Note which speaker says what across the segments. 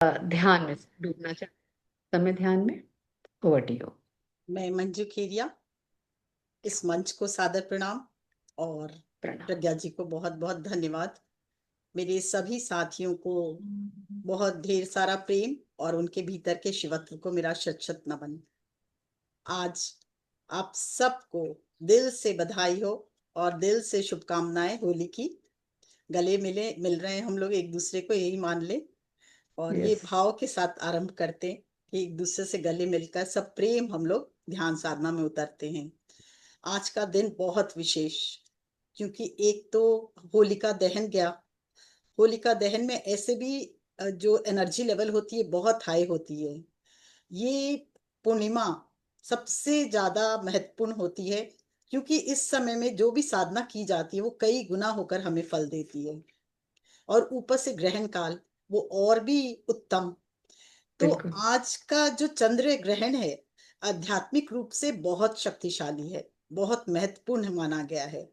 Speaker 1: ध्यान में डूबना चाहते समय ध्यान में। Over to you.
Speaker 2: मैं मंजू खेरिया, इस मंच को सादर प्रणाम और
Speaker 1: प्रणाम।
Speaker 2: प्रज्ञा जी को बहुत बहुत धन्यवाद। मेरे सभी साथियों को बहुत ढेर सारा प्रेम और उनके भीतर के शिवत्व को मेरा शत शत नमन। आज आप सबको दिल से बधाई हो और दिल से शुभकामनाएं होली की। मिल रहे हैं हम लोग एक दूसरे को, यही मान ले। और ये
Speaker 1: यस।
Speaker 2: भाव के साथ आरंभ करते हैं कि एक दूसरे से गले मिलकर सब प्रेम हम लोग ध्यान साधना में उतरते हैं। आज का दिन बहुत विशेष, क्योंकि एक तो होलिका दहन गया। होलिका दहन में ऐसे भी जो एनर्जी लेवल होती है बहुत हाई होती है। ये पूर्णिमा सबसे ज्यादा महत्वपूर्ण होती है, क्योंकि इस समय में जो भी साधना की जाती है वो कई गुना होकर हमें फल देती है। और ऊपर से ग्रहण काल, वो और भी उत्तम। तो
Speaker 1: बिल्कुल।
Speaker 2: आज का जो चंद्र ग्रहण है आध्यात्मिक रूप से बहुत शक्तिशाली है, बहुत महत्वपूर्ण माना गया है।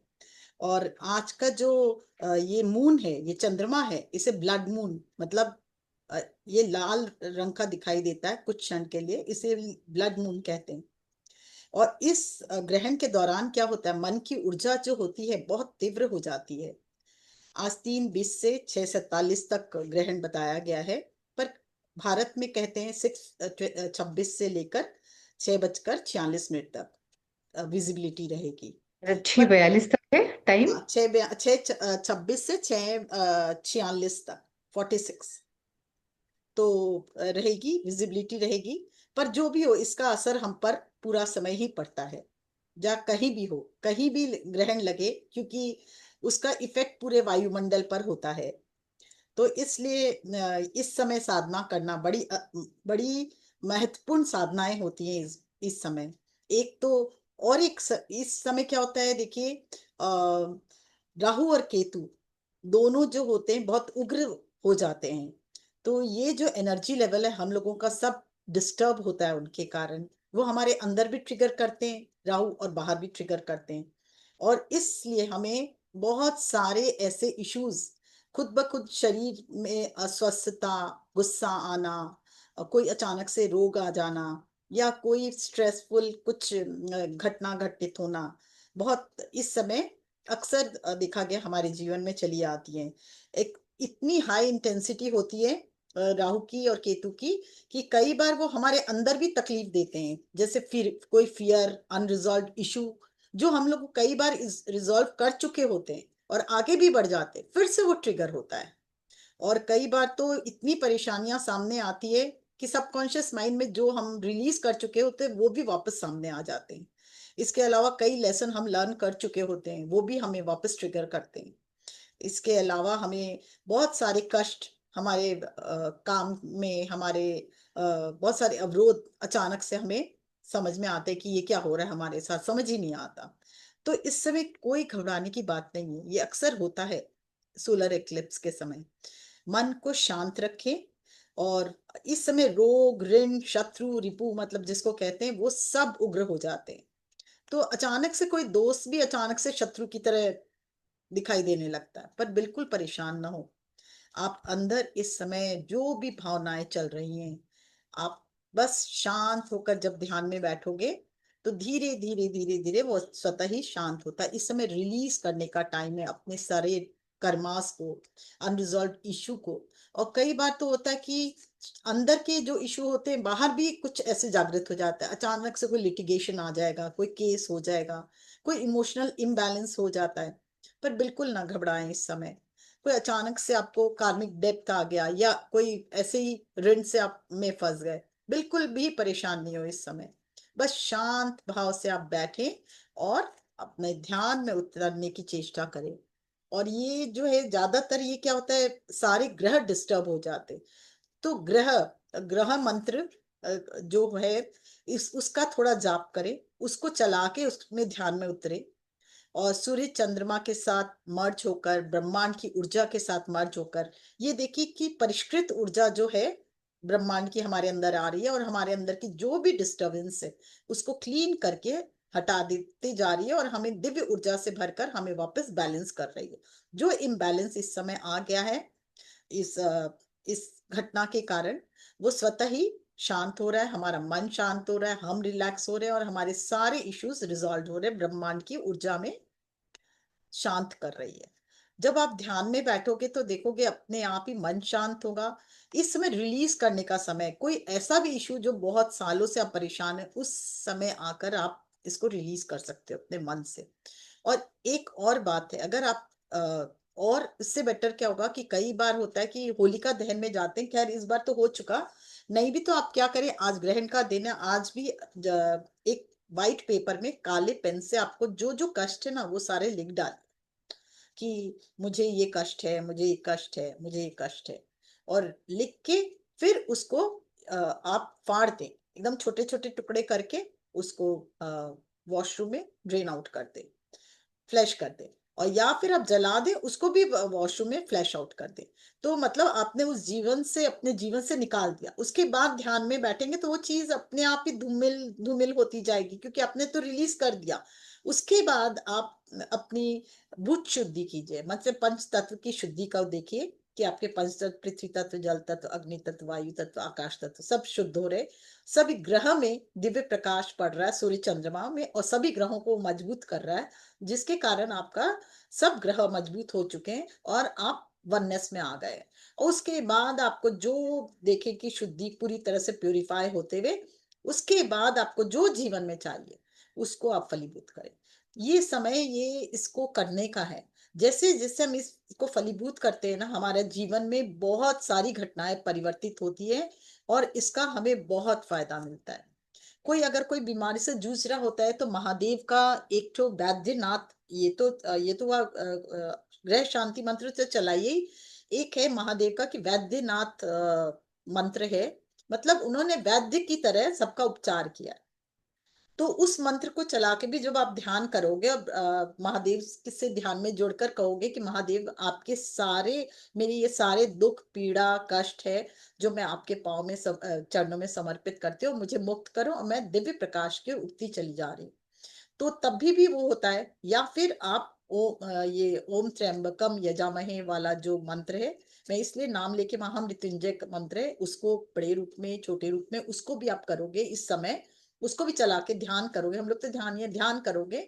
Speaker 2: और आज का जो ये मून है, ये चंद्रमा है, इसे ब्लड मून मतलब ये लाल रंग का दिखाई देता है कुछ क्षण के लिए, इसे ब्लड मून कहते हैं। और इस ग्रहण के दौरान क्या होता है, मन की ऊर्जा जो होती है बहुत तीव्र हो जाती है। आज 3:20 से 6:47 तक ग्रहण बताया गया है, पर भारत में कहते हैं 6:26 से लेकर 6:46 तक विजिबिलिटी रहेगी।
Speaker 1: 6:42 तक है टाइम।
Speaker 2: हाँ, 6:26 से 6:46 तक 46 तो रहेगी, विजिबिलिटी रहेगी। पर जो भी हो, इसका असर हम पर पूरा समय ही पड़ता है। या कहीं भी हो, कहीं भी ग्रहण लगे, क्योंकि उसका इफेक्ट पूरे वायुमंडल पर होता है। तो इसलिए इस समय साधना करना बड़ी महत्वपूर्ण साधनाएं होती हैं इस समय। एक तो और इस समय क्या होता है, देखिए, राहु और केतु दोनों जो होते हैं बहुत उग्र हो जाते हैं। तो ये जो एनर्जी लेवल है हम लोगों का सब डिस्टर्ब होता है उनके कारण। वो हमारे अंदर भी ट्रिगर करते हैं राहु, और बाहर भी ट्रिगर करते हैं। और इसलिए हमें बहुत सारे ऐसे इश्यूज, खुद ब खुद शरीर में अस्वस्थता, गुस्सा आना, कोई अचानक से रोग आ जाना, या कोई स्ट्रेसफुल कुछ घटना घटित होना, बहुत इस समय अक्सर देखा गया हमारे जीवन में चली आती है। एक इतनी हाई इंटेंसिटी होती है राहु की और केतु की, कि कई बार वो हमारे अंदर भी तकलीफ देते हैं। जैसे फिर कोई फियर, अनरिजॉल्व इशू जो हम लोग कई बार रिजॉल्व कर चुके होते हैं और आगे भी बढ़ जाते हैं, फिर से वो ट्रिगर होता है। और कई बार तो इतनी परेशानियां सामने आती है कि सबकॉन्शियस माइंड में जो हम रिलीज कर चुके होते हैं वो भी वापस सामने आ जाते हैं। इसके अलावा कई लेसन हम लर्न कर चुके होते हैं, वो भी हमें वापस ट्रिगर करते हैं। इसके अलावा हमें बहुत सारे कष्ट, हमारे काम में हमारे बहुत सारे अवरोध अचानक से हमें समझ में आते हैं कि ये क्या हो रहा है हमारे साथ, समझ ही नहीं आता। तो इस समय कोई घबराने की बात नहीं है, ये अक्सर होता है सोलर एक्लिप्स के समय। मन को शांत रखें। और इस समय रोग, ऋण, शत्रु, रिपु मतलब जिसको कहते हैं, वो सब उग्र हो जाते हैं। तो अचानक से कोई दोस्त भी अचानक से शत्रु की तरह दिखाई देने लगता है, पर बिल्कुल परेशान ना हो। आप अंदर इस समय जो भी भावनाएं चल रही हैं, आप बस शांत होकर जब ध्यान में बैठोगे तो धीरे धीरे धीरे धीरे वो स्वतः ही शांत होता है। इस समय रिलीज करने का टाइम है अपने सारे कर्मास को, अनरिजॉल्व इशू को। और कई बार तो होता है कि अंदर के जो इशू होते हैं बाहर भी कुछ ऐसे जागृत हो जाता है। अचानक से कोई लिटिगेशन आ जाएगा, कोई केस हो जाएगा, कोई इमोशनल इम्बैलेंस हो जाता है। पर बिल्कुल ना घबराएं इस समय। कोई अचानक से आपको कार्मिक डेप्थ आ गया, या कोई ऐसे ही ऋण से आप में फंस गए, बिल्कुल भी परेशान नहीं हो इस समय। बस शांत भाव से आप बैठें और अपने ध्यान में उतरने की चेष्टा करें। और ये जो है ज्यादातर ये क्या होता है, सारे ग्रह डिस्टर्ब हो जाते हैं। तो ग्रह ग्रह मंत्र जो है, इस उसका थोड़ा जाप करें, उसको चला के उसमें ध्यान में उतरे। और सूर्य चंद्रमा के साथ मर्ज होकर, ब्रह्मांड की ऊर्जा के साथ मर्ज होकर, ये देखिए कि परिष्कृत ऊर्जा जो है ब्रह्मांड की हमारे अंदर आ रही है, और हमारे अंदर की जो भी डिस्टरबेंस है उसको क्लीन करके हटा देती जा रही है, और हमें दिव्य ऊर्जा से भरकर हमें वापस बैलेंस कर रही है। जो इम्बैलेंस इस समय आ गया है इस इस घटना के कारण वो स्वतः ही शांत हो रहा है, हमारा मन शांत हो रहा है, हम रिलैक्स हो रहे हैं और हमारे सारे इश्यूज रिजॉल्व हो रहे हैं, ब्रह्मांड की ऊर्जा में शांत कर रही है। जब आप ध्यान में बैठोगे तो देखोगे अपने आप ही मन शांत होगा। इस समय रिलीज करने का समय, कोई ऐसा भी इशू जो बहुत सालों से आप परेशान है, उस समय आकर आप इसको रिलीज कर सकते हो अपने मन से। और एक और बात है, अगर आप और इससे बेटर क्या होगा कि कई बार होता है कि होलिका दहन में जाते हैं, खैर इस बार तो हो चुका, नहीं भी तो आप क्या करें, आज ग्रहण का दिन है, आज भी एक वाइट पेपर में काले पेन से आपको जो जो कष्ट है ना वो सारे लिख डाल, कि मुझे ये कष्ट है, मुझे ये कष्ट है, मुझे ये कष्ट है, और लिख के फिर उसको आप फाड़ दें, एकदम छोटे छोटे टुकड़े करके उसको वॉशरूम में ड्रेन आउट कर दें, फ्लैश कर दे, और या फिर आप जला दे उसको भी, वॉशरूम में फ्लैश आउट कर दे। तो मतलब आपने उस जीवन से, अपने जीवन से निकाल दिया, उसके बाद ध्यान में बैठेंगे तो वो चीज अपने आप ही धूमिल धूमिल होती जाएगी, क्योंकि आपने तो रिलीज कर दिया। उसके बाद आप अपनी बुद्ध शुद्धि कीजिए, मतलब पंच तत्व की शुद्धि का देखिए कि आपके पंच तत्व, पृथ्वी तत्व, जल तत्व, अग्नि तत्व, वायु तत्व, आकाश तत्व सब शुद्ध हो रहे, सभी ग्रह में दिव्य प्रकाश पड़ रहा है, सूर्य चंद्रमा में, और सभी ग्रहों को मजबूत कर रहा है, जिसके कारण आपका सब ग्रह मजबूत हो चुके हैं और आप वननेस में आ गए। और उसके बाद आपको जो देखे कि शुद्धि पूरी तरह से प्यूरिफाई होते हुए, उसके बाद आपको जो जीवन में चाहिए उसको आप फलीभूत करें। ये समय ये इसको करने का है। जैसे जैसे हम इसको फलीभूत करते हैं ना, हमारे जीवन में बहुत सारी घटनाएं परिवर्तित होती है और इसका हमें बहुत फायदा मिलता है। कोई अगर कोई बीमारी से जूझ रहा होता है तो महादेव का एक तो वैद्यनाथ, ये तो वह ग्रह शांति मंत्र से चलाइए ही। एक है महादेव का कि वैद्यनाथ मंत्र है, मतलब उन्होंने वैद्य की तरह सबका उपचार किया। तो उस मंत्र को चला के भी जब आप ध्यान करोगे, अब महादेव से ध्यान में जोड़कर कहोगे कि महादेव आपके सारे, मेरे ये सारे दुख पीड़ा कष्ट है जो मैं आपके पाँव में चरणों में समर्पित करती हूँ, मुझे मुक्त करो और मैं दिव्य प्रकाश की ओर उठती चली जा रही हूँ। तो तभी भी वो होता है। या फिर आप ये ओम त्र्यंबकम यजामहे वाला जो मंत्र है, मैं इसलिए नाम लेके, महामृत्युंजय का मंत्र है, उसको बड़े रूप में छोटे रूप में उसको भी आप करोगे इस समय, उसको भी चला के ध्यान करोगे, हम लोग तो ध्यान, ये ध्यान करोगे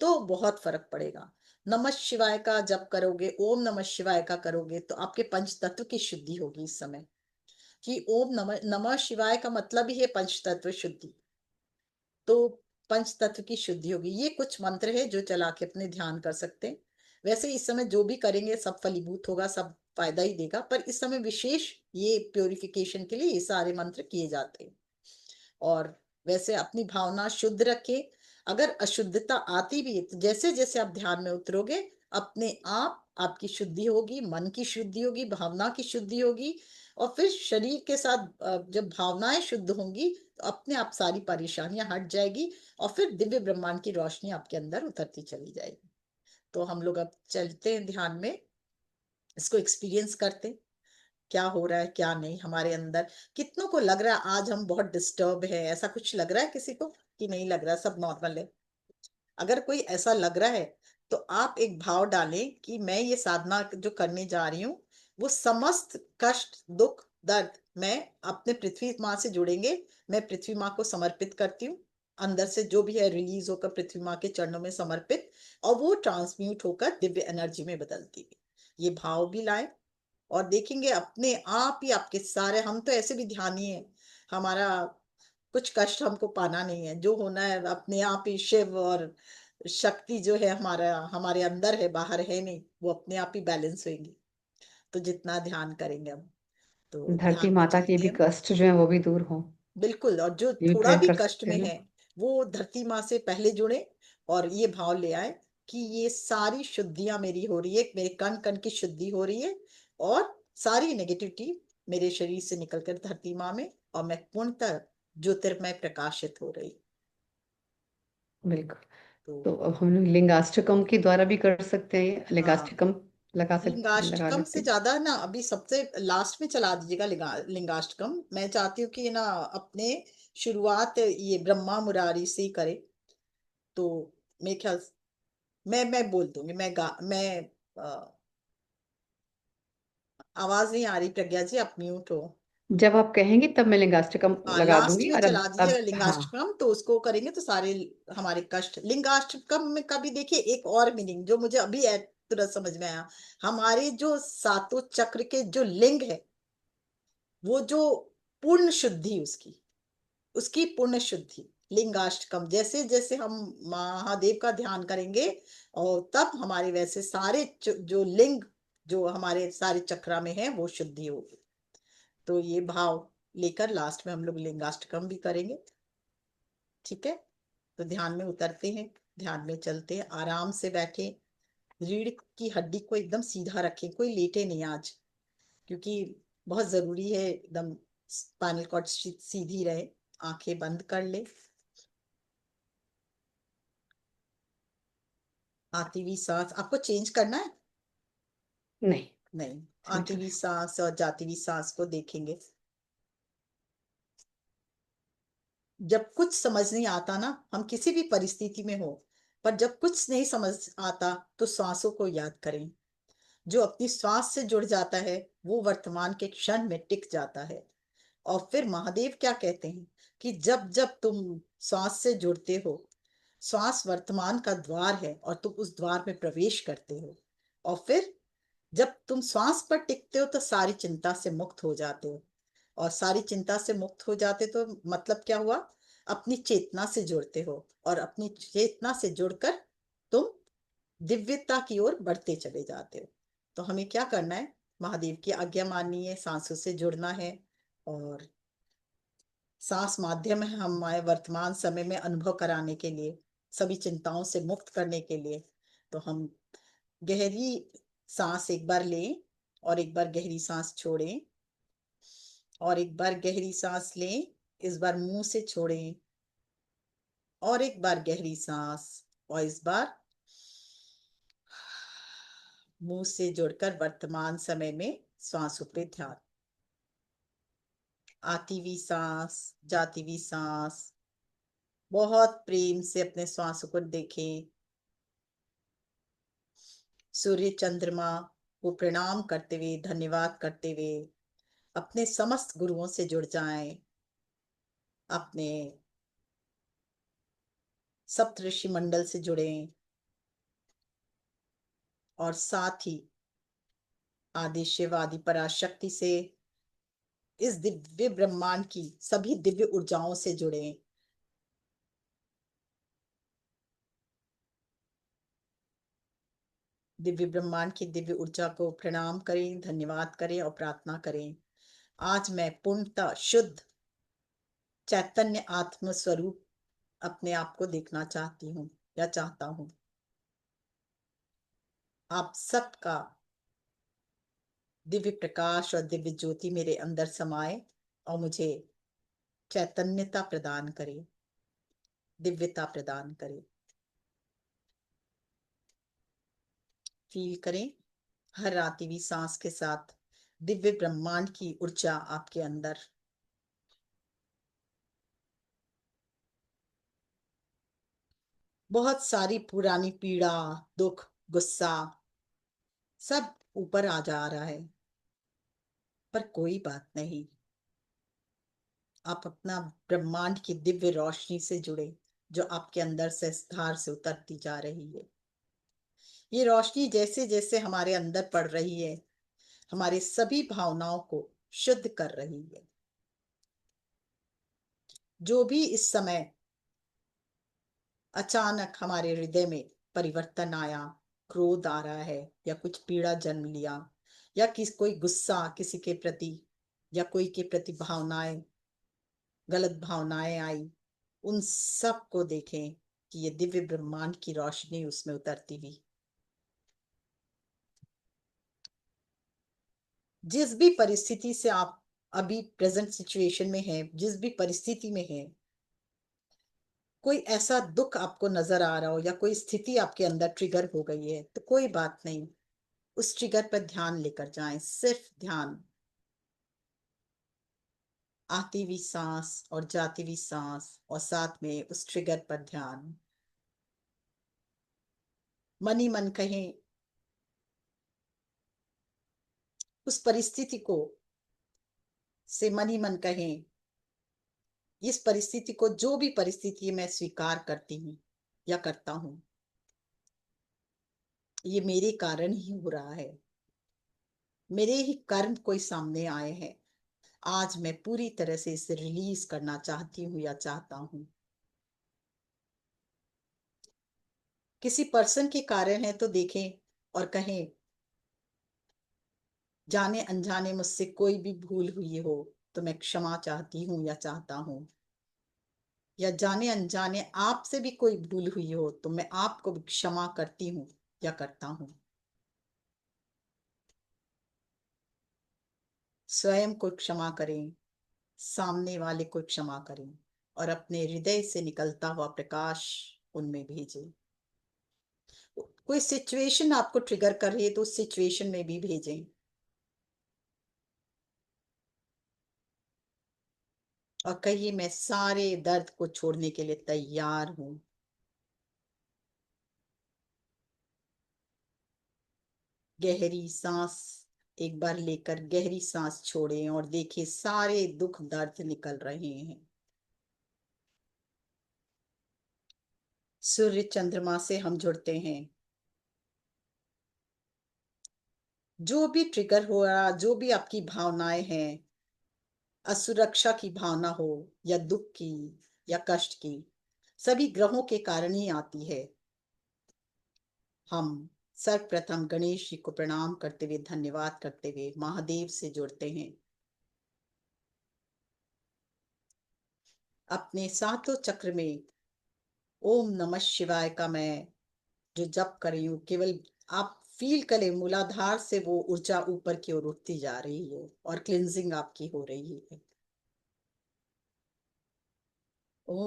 Speaker 2: तो बहुत फर्क पड़ेगा। नमः शिवाय का जप करोगे, ओम नमः शिवाय का करोगे तो आपके पंच तत्व की शुद्धि होगी इस समय। कि ओम नमः नमः शिवाय का मतलब ही है पंच तत्व शुद्धि। तो पंच तत्व की शुद्धि होगी। ये कुछ मंत्र है जो चला के अपने ध्यान कर सकते हैं। वैसे इस समय जो भी करेंगे सब फलीभूत होगा, सब फायदा ही देगा, पर इस समय विशेष ये प्योरिफिकेशन के लिए ये सारे मंत्र किए जाते हैं। और वैसे अपनी भावना शुद्ध रखें। अगर अशुद्धता आती भी है तो जैसे जैसे आप ध्यान में उतरोगे, अपने आप आपकी शुद्धि होगी, मन की शुद्धि होगी, भावना की शुद्धि होगी, और फिर शरीर के साथ जब भावनाएं शुद्ध होंगी तो अपने आप सारी परेशानियां हट जाएगी, और फिर दिव्य ब्रह्मांड की रोशनी आपके अंदर उतरती चली जाएगी। तो हम लोग अब चलते हैं ध्यान में, इसको एक्सपीरियंस करते हैं क्या हो रहा है क्या नहीं हमारे अंदर। कितनों को लग रहा है आज हम बहुत डिस्टर्ब है, ऐसा कुछ लग रहा है किसी को कि नहीं लग रहा, सब नॉर्मल है? अगर कोई ऐसा लग रहा है तो आप एक भाव डालें कि मैं ये साधना जो करने जा रही हूँ, वो समस्त कष्ट दुख दर्द मैं अपने पृथ्वी माँ से जुड़ेंगे, मैं पृथ्वी माँ को समर्पित करती हूँ, अंदर से जो भी है रिलीज होकर पृथ्वी माँ के चरणों में समर्पित, और वो ट्रांसम्यूट होकर दिव्य एनर्जी में बदलती है। ये भाव भी लाएं और देखेंगे अपने आप ही आपके सारे, हम तो ऐसे भी ध्यानी है, हमारा कुछ कष्ट हमको पाना नहीं है, जो होना है अपने आप ही शिव और शक्ति जो है हमारा, हमारे अंदर है बाहर है नहीं, वो अपने आप ही बैलेंस होंगी। तो जितना ध्यान करेंगे हम, तो
Speaker 1: धरती
Speaker 2: ध्यान में
Speaker 1: माता के
Speaker 2: चलते
Speaker 1: भी
Speaker 2: हैं।
Speaker 1: कष्ट जो है वो भी दूर हो,
Speaker 2: बिल्कुल, और जो
Speaker 1: ये भी
Speaker 2: थोड़ा
Speaker 1: प्रे
Speaker 2: भी
Speaker 1: कर
Speaker 2: कष्ट
Speaker 1: सकते
Speaker 2: में
Speaker 1: हैं ना।
Speaker 2: है वो धरती माँ से पहले जुड़े और ये भाव ले आए कि ये सारी शुद्धियां मेरी हो रही है, मेरे कण कण की शुद्धि हो रही है, और सारी नेगेटिविटी मेरे शरीर से निकलकर धरती माँ में, और मैं पूर्णतः ज्योतिर्मय प्रकाशित हो रही।
Speaker 1: बिल्कुल।
Speaker 2: तो
Speaker 1: तो अब हम लोग लिंगाष्टकम के द्वारा भी कर सकते हैं, ये
Speaker 2: हाँ,
Speaker 1: लिंगाष्टकम लगा
Speaker 2: लिंगाष्टकम
Speaker 1: लेते
Speaker 2: से
Speaker 1: हैं।
Speaker 2: ज्यादा ना अभी सबसे लास्ट में चला दीजिएगा लिंगाष्टकम। मैं चाहती हूँ कि ना अपने शुरुआत ये ब्रह्मा मुरारी से ही करे। तो मेरे ख्याल मैं बोल दूंगी, मैं आवाज नहीं आ रही प्रज्ञा जी, आप म्यूट हो।
Speaker 1: जब आप कहेंगे तब मैं लिंगाष्टकम
Speaker 2: हाँ,
Speaker 1: लगा
Speaker 2: लास्ट
Speaker 1: दूंगी।
Speaker 2: में
Speaker 1: और
Speaker 2: चला दीजिएगा
Speaker 1: अब हाँ।
Speaker 2: लिंगाष्टकम, तो उसको करेंगे तो सारे हमारे कष्ट। लिंगाष्टकम में का भी देखिए एक और मीनिंग जो मुझे अभी तुरंत समझ में आया। हमारे जो सातों चक्र के जो लिंग है, वो जो पूर्ण शुद्धि उसकी, उसकी पूर्ण शुद्धि, लिंगाष्टकम। जैसे जैसे हम महादेव का ध्यान करेंगे और तब हमारे वैसे सारे जो लिंग जो हमारे सारे चक्रा में है वो शुद्धि होगी। तो ये भाव लेकर लास्ट में हम लोग लिंगाष्टकम भी करेंगे। ठीक है, तो ध्यान में उतरते हैं, ध्यान में चलते हैं, आराम से बैठे, रीढ़ की हड्डी को एकदम सीधा रखें, कोई लेटे नहीं आज, क्योंकि बहुत जरूरी है एकदम स्पाइनल कॉर्ड सीधी रहे। आंखें बंद कर ले। आती हुई सांस आपको चेंज करना है?
Speaker 1: नहीं,
Speaker 2: नहीं। आती
Speaker 1: सिंपल
Speaker 2: हुई
Speaker 1: है।
Speaker 2: सांस और जाती हुई सांस को देखेंगे। जब कुछ समझ नहीं आता ना, हम किसी भी परिस्थिति में हो, पर जब कुछ नहीं समझ आता तो सांसों को याद करें। जो अपनी श्वास से जुड़ जाता है वो वर्तमान के क्षण में टिक जाता है। और फिर महादेव क्या कहते हैं कि जब जब तुम श्वास से जुड़ते हो, श्वास वर्तमान का द्वार है और तुम उस द्वार में प्रवेश करते हो। और फिर जब तुम श्वास पर टिकते हो तो सारी चिंता से मुक्त हो जाते हो। और सारी चिंता से मुक्त हो जाते तो मतलब क्या हुआ? अपनी चेतना से जुड़ते हो, और अपनी चेतना से जुड़कर तुम दिव्यता की ओर बढ़ते चले जाते हो। तो हमें क्या करना है? महादेव की आज्ञा माननी है, सांसों से जुड़ना है। और सांस माध्यम है हमारे वर्तमान समय में अनुभव कराने के लिए, सभी चिंताओं से मुक्त करने के लिए। तो हम गहरी सांस एक बार लें, और एक बार गहरी सांस छोड़ें, और एक बार गहरी सांस लें, इस बार मुंह से छोड़ें, और एक बार गहरी सांस, और इस बार मुंह से जोड़कर वर्तमान समय में श्वासों पे ध्यान। आती हुई सांस, जाती हुई सांस, बहुत प्रेम से अपने श्वासों को देखें। सूर्य चंद्रमा को प्रणाम करते हुए, धन्यवाद करते हुए अपने समस्त गुरुओं से जुड़ जाएं, अपने सप्तऋषि मंडल से जुड़ें, और साथ ही आदि शिव, आदि पराशक्ति से, इस दिव्य ब्रह्मांड की सभी दिव्य ऊर्जाओं से जुड़ें। दिव्य ब्रह्मांड की दिव्य ऊर्जा को प्रणाम करें, धन्यवाद करें और प्रार्थना करें। आज मैं पूर्णतः शुद्ध चैतन्य आत्म स्वरूप अपने आप को देखना चाहती हूँ या चाहता हूँ। आप सबका दिव्य प्रकाश और दिव्य ज्योति मेरे अंदर समाए और मुझे चैतन्यता प्रदान करे, दिव्यता प्रदान करे। फील करें हर आती हुई सांस के साथ दिव्य ब्रह्मांड की ऊर्जा आपके अंदर। बहुत सारी पुरानी पीड़ा, दुख, गुस्सा सब ऊपर आ जा रहा है, पर कोई बात नहीं। आप अपना ब्रह्मांड की दिव्य रोशनी से जुड़े, जो आपके अंदर से धार से उतरती जा रही है। ये रोशनी जैसे जैसे हमारे अंदर पड़ रही है, हमारी सभी भावनाओं को शुद्ध कर रही है। जो भी इस समय अचानक हमारे हृदय में परिवर्तन आया, क्रोध आ रहा है, या कुछ पीड़ा जन्म लिया, या कोई गुस्सा किसी के प्रति, या कोई के प्रति भावनाएं, गलत भावनाएं आई, उन सब को देखें कि ये दिव्य ब्रह्मांड की रोशनी उसमें उतरती हुई। जिस भी परिस्थिति से आप अभी प्रेजेंट सिचुएशन में हैं, जिस भी परिस्थिति में हैं, कोई ऐसा दुख आपको नजर आ रहा हो या कोई स्थिति आपके अंदर ट्रिगर हो गई है, तो कोई बात नहीं, उस ट्रिगर पर ध्यान लेकर जाएं, सिर्फ ध्यान। आती हुई सांस और जाती हुई सांस, और साथ में उस ट्रिगर पर ध्यान। मन ही मन कहें, उस परिस्थिति को से मन ही मन कहें, इस परिस्थिति को, जो भी परिस्थिति मैं स्वीकार करती हूँ या करता हूँ, ये मेरे कारण ही हो रहा है, मेरे ही कर्म कोई सामने आए हैं। आज मैं पूरी तरह से इसे रिलीज करना चाहती हूँ या चाहता हूँ। किसी पर्सन के कारण है तो देखें और कहें, जाने अनजाने मुझसे कोई भी भूल हुई हो तो मैं क्षमा चाहती हूँ या चाहता हूँ। या जाने अनजाने आपसे भी कोई भूल हुई हो तो मैं आपको भी क्षमा करती हूँ या करता हूँ। स्वयं को क्षमा करें, सामने वाले को क्षमा करें, और अपने हृदय से निकलता हुआ प्रकाश उनमें भेजें। कोई सिचुएशन आपको ट्रिगर कर रही है तो उस सिचुएशन में भी भेजें। और कहिए, मैं सारे दर्द को छोड़ने के लिए तैयार हूं। गहरी सांस एक बार लेकर गहरी सांस छोड़ें और देखिए सारे दुख दर्द निकल रहे हैं। सूर्य चंद्रमा से हम जुड़ते हैं। जो भी ट्रिगर हो रहा, जो भी आपकी भावनाएं हैं, असुरक्षा की भावना हो या दुख की या कष्ट की, सभी ग्रहों के कारण ही आती है। हम सर्वप्रथम गणेश जी को प्रणाम करते हुए, धन्यवाद करते हुए महादेव से जुड़ते हैं। अपने सातों चक्र में ओम नमः शिवाय का मैं जो जप कर रही हूँ, केवल आप फील करें, मूलाधार से वो ऊर्जा ऊपर की ओर उठती जा रही है और क्लिंजिंग आपकी हो रही है। ओम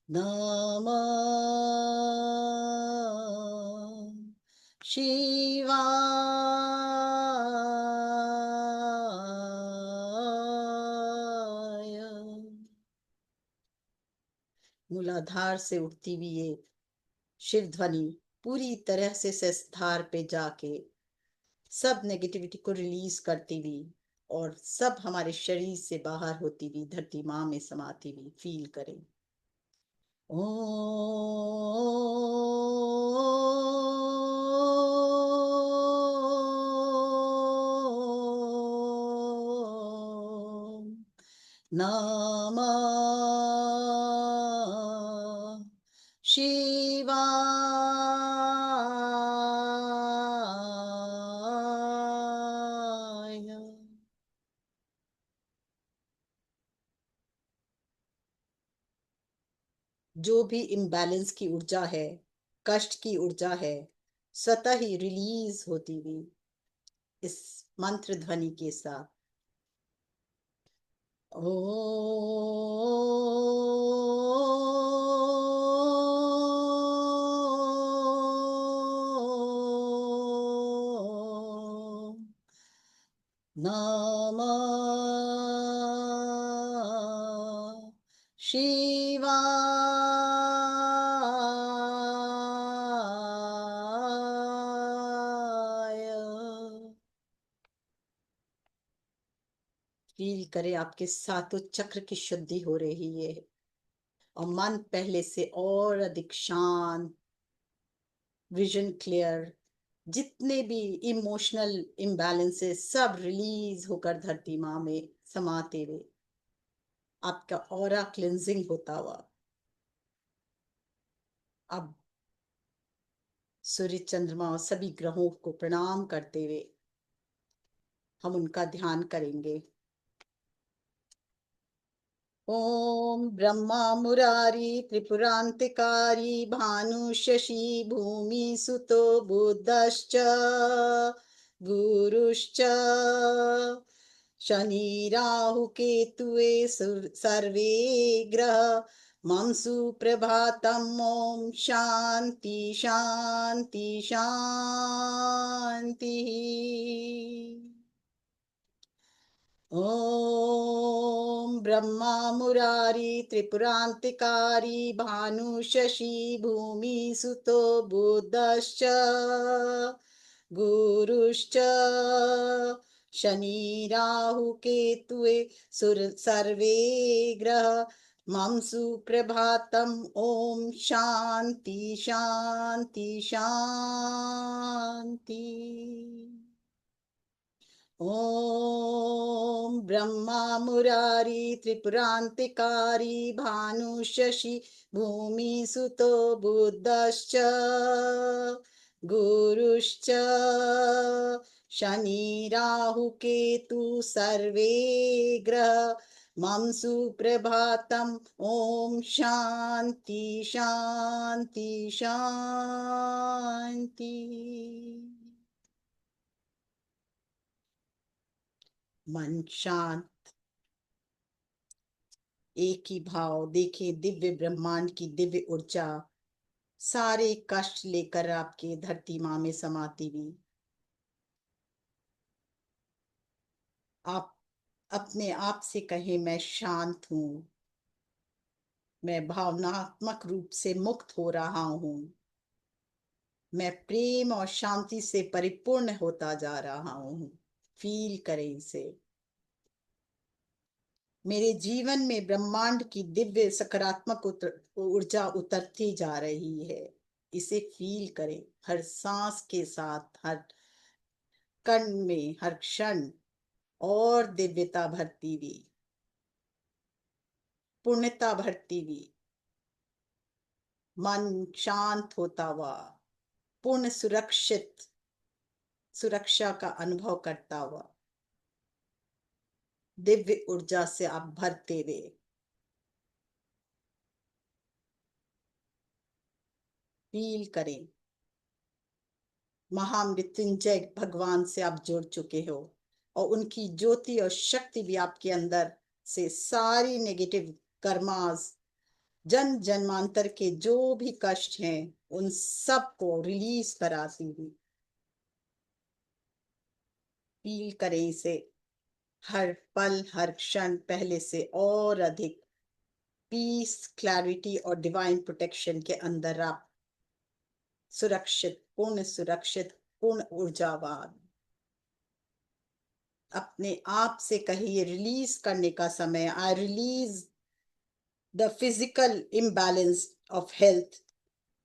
Speaker 2: नमः शिवाय। मूलाधार से उठती हुई ये शिव ध्वनि पूरी तरह से सहस्त्रार पे जाके सब नेगेटिविटी को रिलीज करती हुई और सब हमारे शरीर से बाहर होती हुई धरती माँ में समाती हुई फील करें। ओम नमः शिवाय। जो भी इम्बैलेंस की ऊर्जा है, कष्ट की ऊर्जा है, स्वतः ही रिलीज होती हुई इस मंत्र ध्वनि के साथ। ओम नमः शिवाय। फील करें आपके सातों चक्र की शुद्धि हो रही है और मन पहले से और अधिक शांत, विजन क्लियर, जितने भी इमोशनल इम्बैलेंसेस सब रिलीज होकर धरती माँ में समाते हुए आपका ऑरा क्लिंजिंग होता हुआ। अब सूर्य चंद्रमा और सभी ग्रहों को प्रणाम करते हुए हम उनका ध्यान करेंगे। ओम ब्रह्मा मुरारी त्रिपुरांतकारी भानु शशि भूमि सुतो बुधश्च गुरुश्च शनि राहु केतुवे सर्वे ग्रह मम सुप्रभातम्। ओम शांति शांति शांति। ॐ ब्रह्मा मुरारी त्रिपुरान्तिकारी भानु शशि भूमिसुतो बुधश्च गुरुश्च शनि राहु केतुवे सर्वे ग्रह मम सुप्रभातम्। ॐ शान्ति शान्ति शान्ति। ॐ ब्रह्मा मुरारी त्रिपुरान्तिकारी भानु शशि भूमिसुतो बुधश्च गुरुश्च शनि राहु केतु सर्वे ग्रह मम सुप्रभातम्। ॐ शान्ति शान्ति शान्ति। मन शांत, एक ही भाव देखें, दिव्य ब्रह्मांड की दिव्य ऊर्जा सारे कष्ट लेकर आपके धरती माँ में समाती हुई। आप अपने आप से कहें, मैं शांत हूं, मैं भावनात्मक रूप से मुक्त हो रहा हूं, मैं प्रेम और शांति से परिपूर्ण होता जा रहा हूं। फील करें इसे। मेरे जीवन में ब्रह्मांड की दिव्य सकारात्मक ऊर्जा उतरती जा रही है। इसे फील करें हर सांस के साथ, हर कण में, हर क्षण और दिव्यता भरती हुई, पूर्णता भरती हुई, मन शांत होता हुआ, पूर्ण सुरक्षित, सुरक्षा का अनुभव करता हुआ, दिव्य ऊर्जा से आप भरते हुए। फील करें महामृत्युंजय भगवान से आप जुड़ चुके हो और उनकी ज्योति और शक्ति भी आपके अंदर से सारी नेगेटिव कर्मास, जन्म जन्मांतर के जो भी कष्ट हैं, उन सब को रिलीज कराती हुई। फील करें इसे। हर पल, हर क्षण पहले से और अधिक पीस, क्लैरिटी और डिवाइन प्रोटेक्शन के अंदर आप सुरक्षित, पूर्ण सुरक्षित, पूर्ण ऊर्जावान। अपने आप से कहिए, रिलीज करने का समय। I release the physical imbalance of health.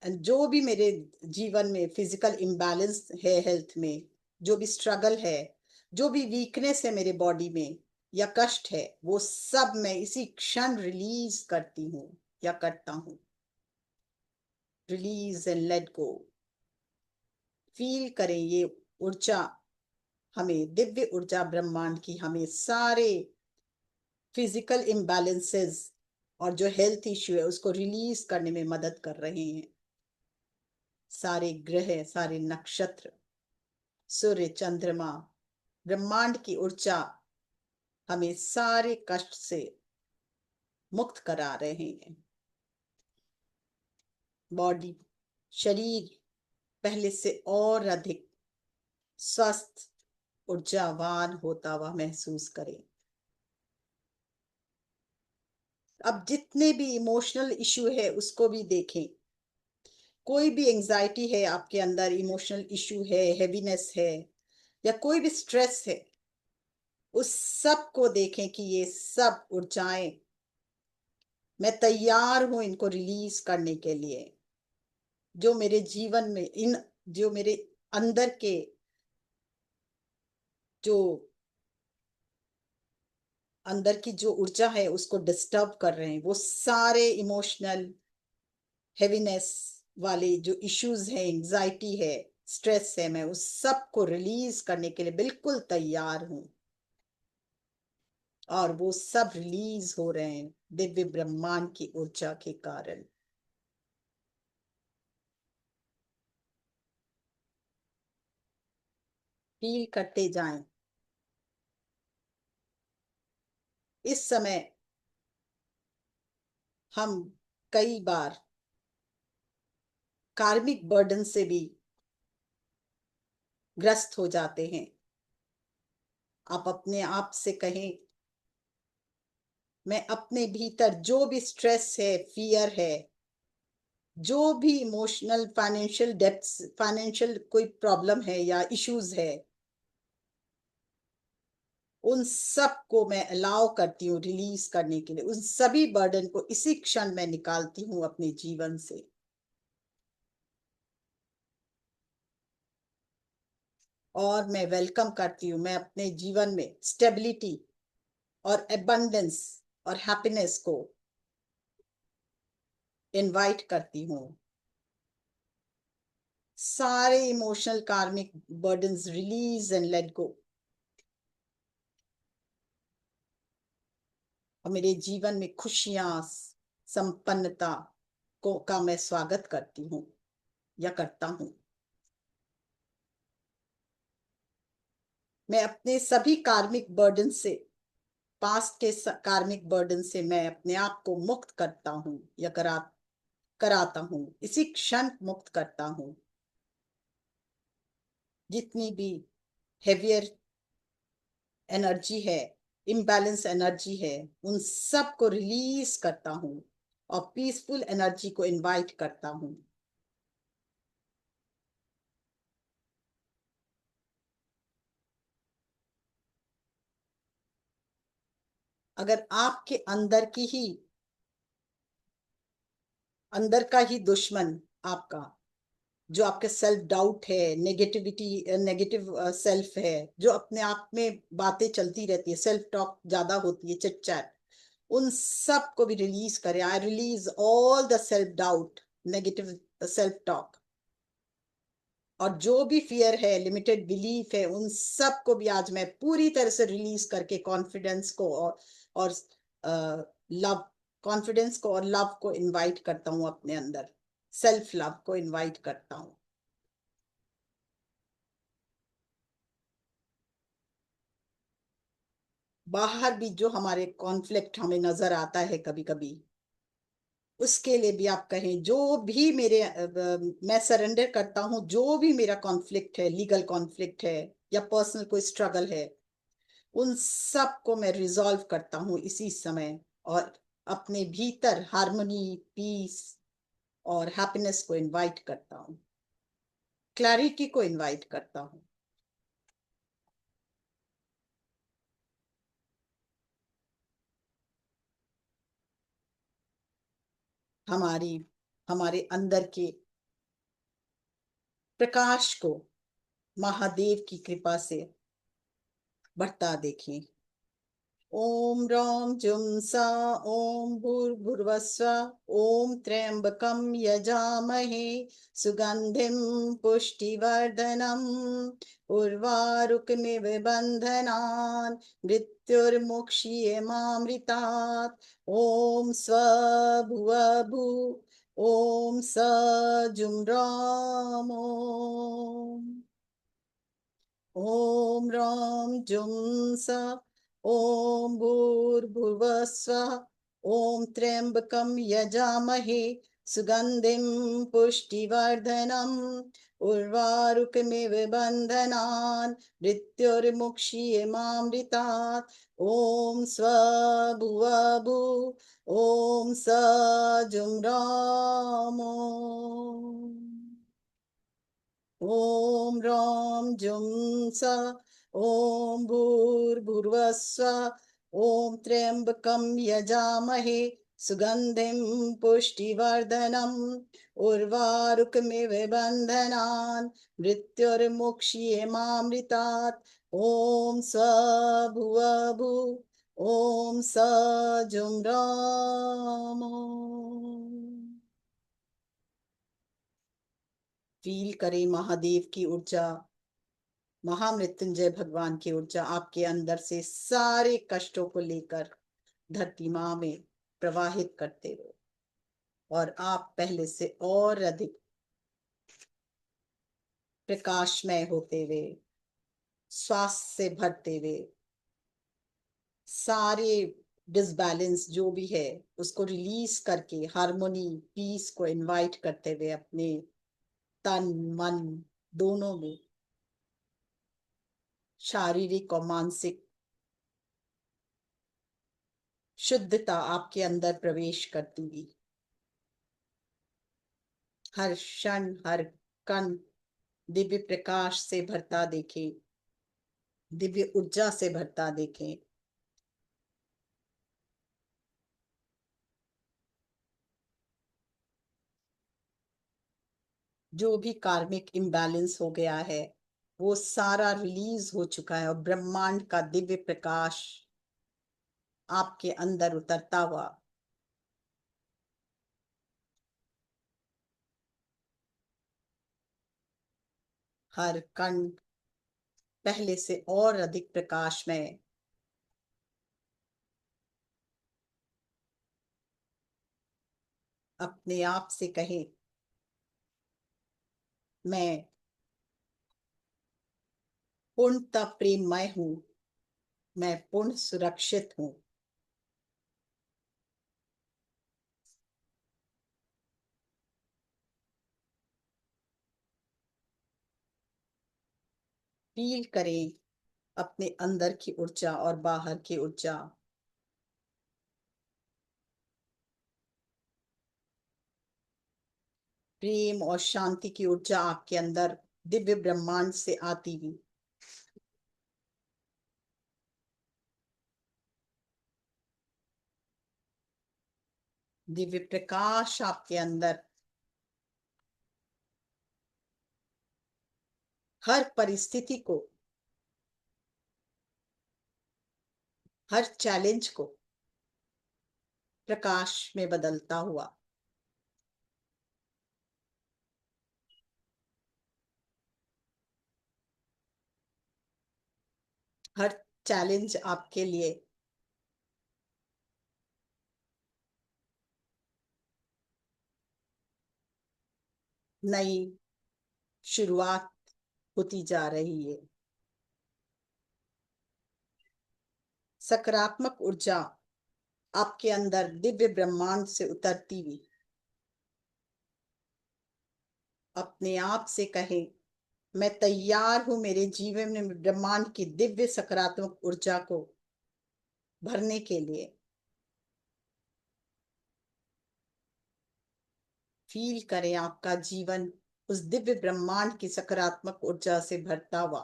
Speaker 2: जो भी मेरे जीवन में फिजिकल इम्बैलेंस है, हेल्थ में जो भी स्ट्रगल है, जो भी वीकनेस है मेरे बॉडी में या कष्ट है, वो सब मैं इसी क्षण रिलीज करती हूँ या करता हूँ। Release and let go. Feel करें ये ऊर्जा, हमें दिव्य ऊर्जा ब्रह्मांड की हमें सारे फिजिकल इम्बैलेंसेस और जो हेल्थ इश्यू है उसको रिलीज करने में मदद कर रहे हैं। सारे ग्रह, सारे नक्षत्र, सूर्य, चंद्रमा, ब्रह्मांड की ऊर्जा हमें सारे कष्ट से मुक्त करा रहे हैं। बॉडी, शरीर पहले से और अधिक स्वस्थ, ऊर्जावान होता हुआ महसूस करें। अब जितने भी इमोशनल इश्यू है उसको भी देखें। कोई भी एंजाइटी है आपके अंदर, इमोशनल इश्यू है, हैवीनेस है या कोई भी स्ट्रेस है, उस सब को देखें कि ये सब ऊर्जाएं, मैं तैयार हूं इनको रिलीज करने के लिए। जो मेरे जीवन में जो मेरे अंदर के जो अंदर की जो ऊर्जा है उसको डिस्टर्ब कर रहे हैं, वो सारे इमोशनल हेवीनेस वाले जो इश्यूज है, एंजाइटी है, स्ट्रेस है, मैं उस सब को रिलीज करने के लिए बिल्कुल तैयार हूं। और वो सब रिलीज हो रहे हैं दिव्य ब्रह्मांड की ऊर्जा के कारण। फील करते जाएं। इस समय हम कई बार कार्मिक बर्डन से भी ग्रस्त हो जाते हैं। आप अपने आप से कहें, मैं अपने भीतर जो भी स्ट्रेस है, फियर है, जो भी इमोशनल, फाइनेंशियल डेप्थ्स, फाइनेंशियल कोई प्रॉब्लम है या इश्यूज है, उन सब को मैं अलाउ करती हूँ रिलीज करने के लिए। उन सभी बर्डन को इसी क्षण मैं निकालती हूँ अपने जीवन से। और मैं वेलकम करती हूँ, मैं अपने जीवन में स्टेबिलिटी और एबंडेंस और हैप्पीनेस को इनवाइट करती हूँ। सारे इमोशनल कार्मिक burdens release and let go. और मेरे जीवन में खुशियां, संपन्नता को का मैं स्वागत करती हूँ या करता हूँ। मैं अपने सभी कार्मिक बर्डन से, पास्ट के कार्मिक बर्डन से मैं अपने आप को मुक्त करता हूँ या कराता हूँ, इसी क्षण मुक्त करता हूँ। जितनी भी हेवियर एनर्जी है, इम्बैलेंस एनर्जी है, उन सब को रिलीज करता हूँ और पीसफुल एनर्जी को इनवाइट करता हूँ। अगर आपके अंदर का ही दुश्मन आपका, जो आपके सेल्फ डाउट है, नेगेटिविटी, नेगेटिव सेल्फ है, जो अपने आप में बातें चलती रहती है, सेल्फ टॉक ज्यादा होती है, चिट चैट, उन सब को भी रिलीज करें। I release all the self doubt, negative self talk, और जो भी फियर है, लिमिटेड बिलीफ है, उन सब को भी आज मैं पूरी तरह से रिलीज करके कॉन्फिडेंस को और लव, कॉन्फिडेंस को और लव को इनवाइट करता हूँ अपने अंदर, सेल्फ लव को इनवाइट करता हूँ। बाहर भी जो हमारे कॉन्फ्लिक्ट हमें नजर आता है कभी कभी, उसके लिए भी आप कहें, जो भी मेरे मैं सरेंडर करता हूँ, जो भी मेरा कॉन्फ्लिक्ट है, लीगल कॉन्फ्लिक्ट है या पर्सनल कोई स्ट्रगल है, उन सब को मैं रिजॉल्व करता हूँ इसी समय, और अपने भीतर हार्मनी, पीस और हैप्पीनेस को इनवाइट करता हूँ, क्लैरिटी को इनवाइट करता हूँ। हमारी हमारे अंदर के प्रकाश को महादेव की कृपा से बढ़ता देखें। ओम रौम जुम सा, ओम भूर्भुवस्सुः, ओम त्र्यंबकं यजामहे सुगंधिं पुष्टिवर्धनम् उर्वारुकमिव बन्धनान् मृत्युर्मुक्षीयमामृतात्। ओम स्वभुवभु, ओम सजुम राम, ओम राम जुम स, ओम भूर्भुवस्सुः, ओम त्र्यंबकं यजामहे सुगंधिं पुष्टिवर्धनम् उर्वारुकमिव बन्धनान् मृत्युर्मुक्षीयमामृतात्। ओम स्वभुवभु, ओम सजुम राम। ओम राम जुम स, ओम भूर्भुवस्सुः, ओम त्र्यंबकं यजामहे सुगंधिं पुष्टिवर्धनम् उर्वारुकमिव बन्धनान् मृत्युर्मुक्षीयमामृतात्। ओम स्वभुवभु, ओम सजुम राम। फील करें महादेव की ऊर्जा, महामृत्युंजय भगवान की ऊर्जा आपके अंदर से सारे कष्टों को लेकर धरती माँ में प्रवाहित करते रहो, और आप पहले से और अधिक प्रकाशमय होते हुए, स्वास्थ्य से भरते हुए, सारे डिसबैलेंस जो भी है उसको रिलीज करके हार्मोनी, पीस को इनवाइट करते हुए अपने तन मन दोनों में शारीरिक और मानसिक शुद्धता आपके अंदर प्रवेश करती हुई हर क्षण हर कण दिव्य प्रकाश से भरता देखें, दिव्य ऊर्जा से भरता देखें। जो भी कार्मिक इम्बैलेंस हो गया है वो सारा रिलीज हो चुका है और ब्रह्मांड का दिव्य प्रकाश आपके अंदर उतरता हुआ हर कण पहले से और अधिक प्रकाशमय। अपने आप से कहें, मैं पूर्णतः प्रेममय हूं, मैं पूर्ण सुरक्षित हूं। फील करें अपने अंदर की ऊर्जा और बाहर की ऊर्जा। प्रेम और शांति की ऊर्जा आपके अंदर दिव्य ब्रह्मांड से आती हुई दिव्य प्रकाश आपके अंदर हर परिस्थिति को, हर चैलेंज को प्रकाश में बदलता हुआ। हर चैलेंज आपके लिए नई शुरुआत होती जा रही है। सकारात्मक ऊर्जा आपके अंदर दिव्य ब्रह्मांड से उतरती हुई अपने आप से कहें, मैं तैयार हूं मेरे जीवन में ब्रह्मांड की दिव्य सकारात्मक ऊर्जा को भरने के लिए। फील करें आपका जीवन उस दिव्य ब्रह्मांड की सकारात्मक ऊर्जा से भरता हुआ।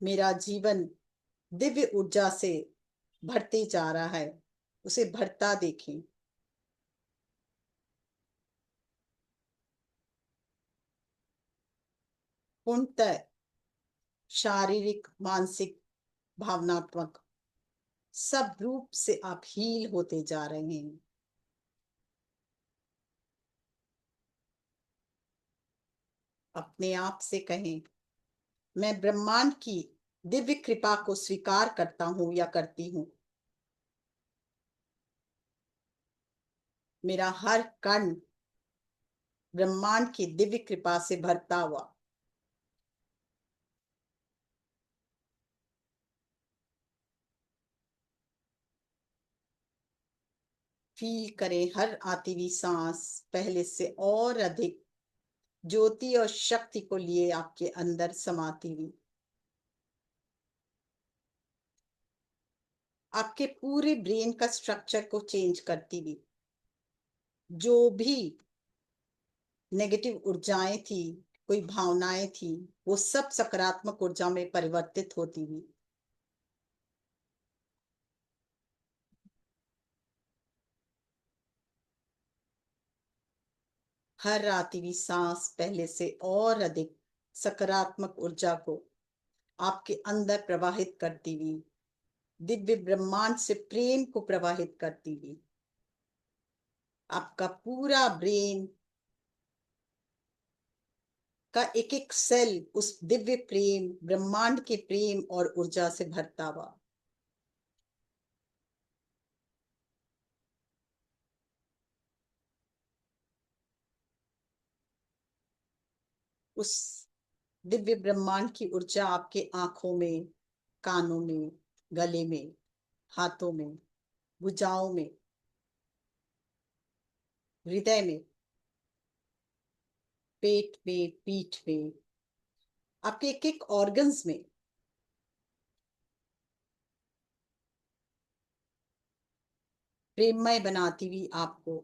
Speaker 2: मेरा जीवन दिव्य ऊर्जा से भरते जा रहा है, उसे भरता देखें। पूर्णतः शारीरिक, मानसिक, भावनात्मक सब रूप से आप हील होते जा रहे हैं। अपने आप से कहें, मैं ब्रह्मांड की दिव्य कृपा को स्वीकार करता हूं या करती हूं। मेरा हर कण ब्रह्मांड की दिव्य कृपा से भरता हुआ। फील करें हर आती हुई सांस पहले से और अधिक ज्योति और शक्ति को लिए आपके अंदर समाती हुई आपके पूरे ब्रेन का स्ट्रक्चर को चेंज करती हुई। जो भी नेगेटिव ऊर्जाएं थी, कोई भावनाएं थी, वो सब सकारात्मक ऊर्जा में परिवर्तित होती हुई हर आती हुई सांस पहले से और अधिक सकारात्मक ऊर्जा को आपके अंदर प्रवाहित करती हुई दिव्य ब्रह्मांड से प्रेम को प्रवाहित करती हुई आपका पूरा ब्रेन का एक एक सेल उस दिव्य प्रेम, ब्रह्मांड के प्रेम और ऊर्जा से भरता हुआ। उस दिव्य ब्रह्मांड की ऊर्जा आपके आंखों में, कानों में, गले में, हाथों में, भुजाओं में, हृदय में, पेट में, पीठ में, आपके एक एक ऑर्गन्स में प्रेममय बनाती हुई आपको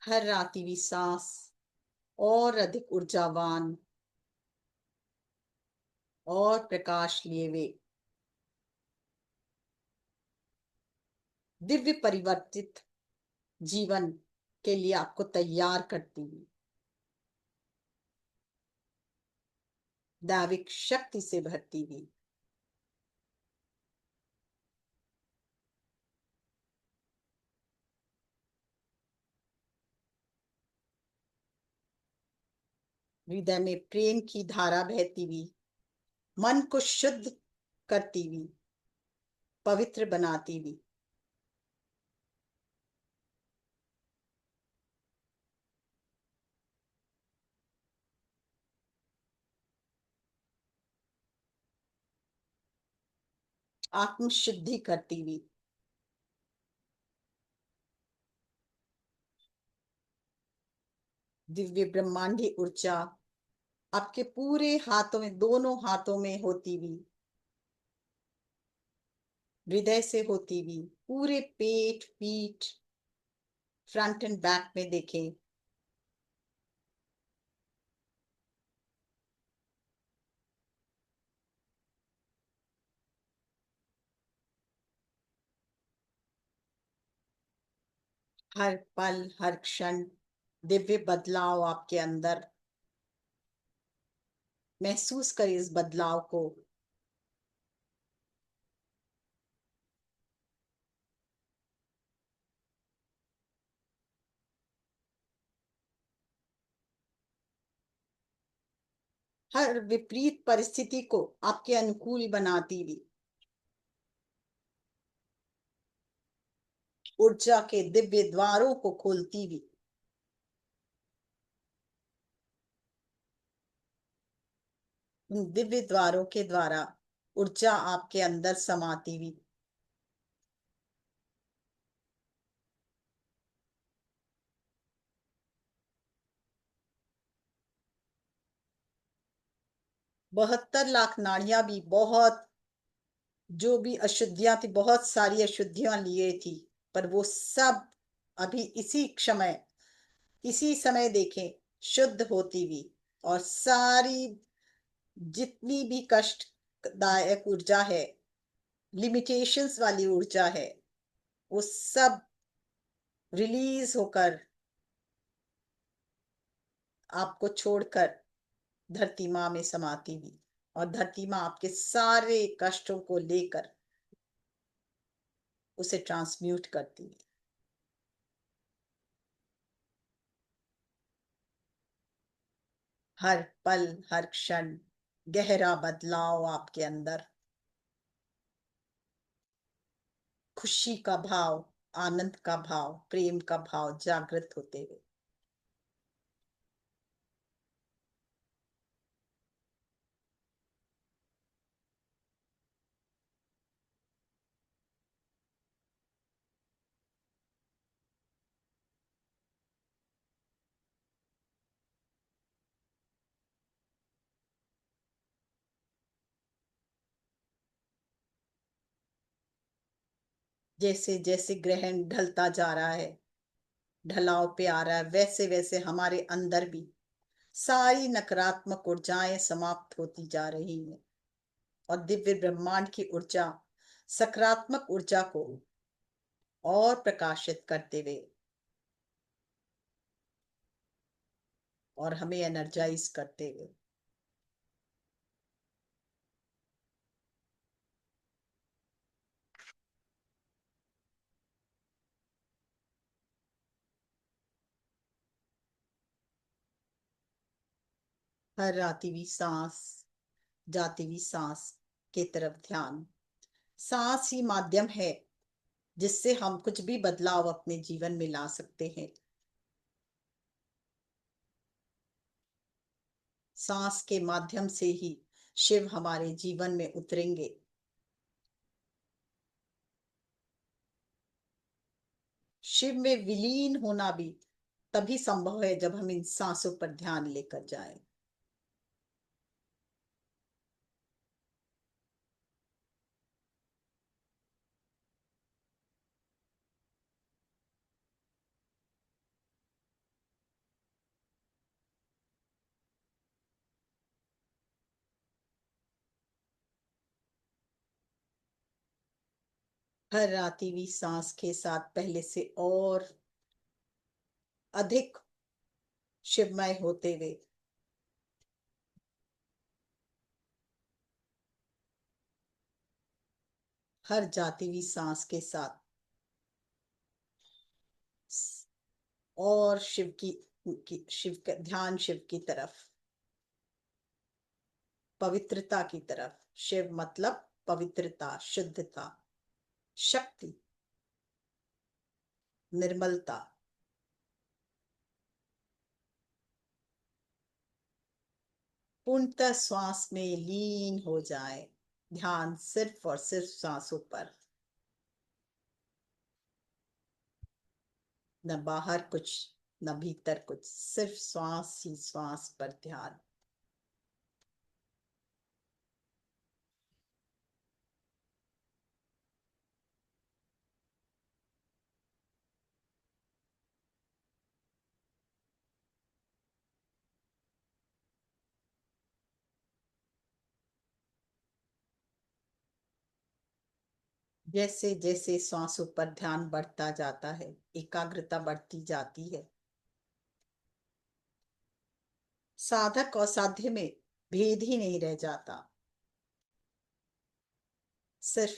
Speaker 2: हर आती हुई सांस और अधिक ऊर्जावान और प्रकाश लिए हुए दिव्य परिवर्तित जीवन के लिए आपको तैयार करती हुई दैविक शक्ति से भरती हुई हृदय में प्रेम की धारा बहती हुई मन को शुद्ध करती हुई पवित्र बनाती हुई आत्म शुद्धि करती हुई दिव्य ब्रह्मांडी ऊर्जा आपके पूरे हाथों में, दोनों हाथों में होती हुई, हृदय से होती हुई पूरे पेट, पीठ, फ्रंट एंड बैक में देखें। हर पल, हर क्षण दिव्य बदलाव आपके अंदर। महसूस करें इस बदलाव को। हर विपरीत परिस्थिति को आपके अनुकूल बनाती हुई ऊर्जा के दिव्य द्वारों को खोलती हुई उन दिव्य द्वारों के द्वारा ऊर्जा आपके अंदर समाती हुई बहत्तर लाख नाड़ियां भी बहुत, जो भी अशुद्धियां थी, बहुत सारी अशुद्धियां लिए थी, पर वो सब अभी इसी समय देखें शुद्ध होती हुई, और सारी जितनी भी कष्टदायक ऊर्जा है, लिमिटेशंस वाली ऊर्जा है, वो सब रिलीज होकर आपको छोड़कर धरती माँ में समाती हुई, और धरती माँ आपके सारे कष्टों को लेकर उसे ट्रांसम्यूट करती हुई हर पल, हर क्षण गहरा बदलाव आपके अंदर, खुशी का भाव, आनंद का भाव, प्रेम का भाव जागृत होते हुए जैसे जैसे ग्रहण ढलता जा रहा है, ढलाव पे आ रहा है, वैसे वैसे हमारे अंदर भी सारी नकारात्मक ऊर्जाएं समाप्त होती जा रही हैं, और दिव्य ब्रह्मांड की ऊर्जा सकारात्मक ऊर्जा को और प्रकाशित करते हुए और हमें एनर्जाइज करते हुए हर आती हुई सांस, जाती हुई सांस के तरफ ध्यान। सांस ही माध्यम है जिससे हम कुछ भी बदलाव अपने जीवन में ला सकते हैं। सांस के माध्यम से ही शिव हमारे जीवन में उतरेंगे। शिव में विलीन होना भी तभी संभव है जब हम इन सांसों पर ध्यान लेकर जाएं। हर आती हुई सांस के साथ पहले से और अधिक शिवमय होते हुए हर जाती हुई सांस के साथ और शिव का ध्यान, शिव की तरफ, पवित्रता की तरफ। शिव मतलब पवित्रता, शुद्धता, शक्ति, निर्मलता। पूर्णतः श्वास में लीन हो जाए। ध्यान सिर्फ और सिर्फ सांसों पर, न बाहर कुछ, न भीतर कुछ, सिर्फ श्वास ही श्वास पर ध्यान। जैसे जैसे श्वासों पर ध्यान बढ़ता जाता है, एकाग्रता बढ़ती जाती है। साधक और साध्य में भेद ही नहीं रह जाता। सिर्फ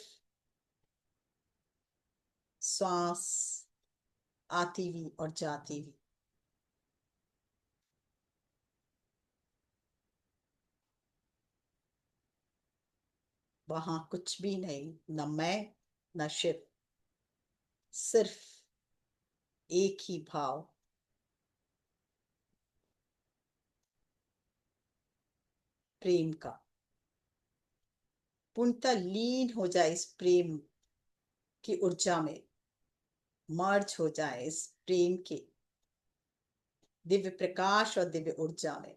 Speaker 2: श्वास आती हुई और जाती हुई। वहां कुछ भी नहीं, न मैं, न शिव, सिर्फ एक ही भाव, प्रेम का। पूर्णतः लीन हो जाए इस प्रेम की ऊर्जा में, मर्ज हो जाए इस प्रेम के दिव्य प्रकाश और दिव्य ऊर्जा में।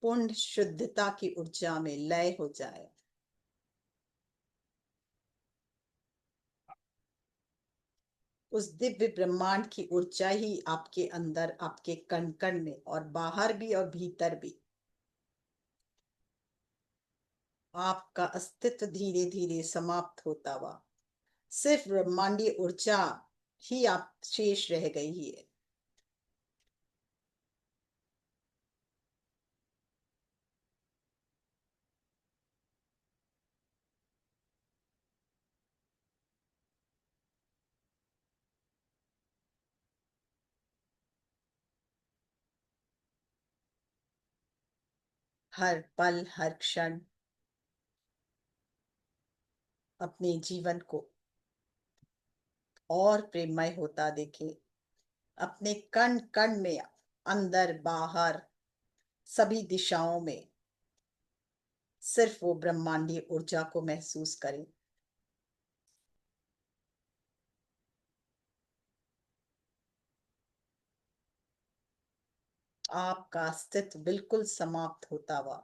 Speaker 2: पूर्ण शुद्धता की ऊर्जा में लय हो जाए। उस दिव्य ब्रह्मांड की ऊर्जा ही आपके अंदर, आपके कण कण में और बाहर भी और भीतर भी, आपका अस्तित्व धीरे धीरे समाप्त होता हुआ सिर्फ ब्रह्मांडीय ऊर्जा ही आप शेष रह गई है। हर पल, हर क्षण अपने जीवन को और प्रेममय होता देखे। अपने कण कण में, अंदर बाहर, सभी दिशाओं में सिर्फ वो ब्रह्मांडीय ऊर्जा को महसूस करें। आपका अस्तित्व बिल्कुल समाप्त होता हुआ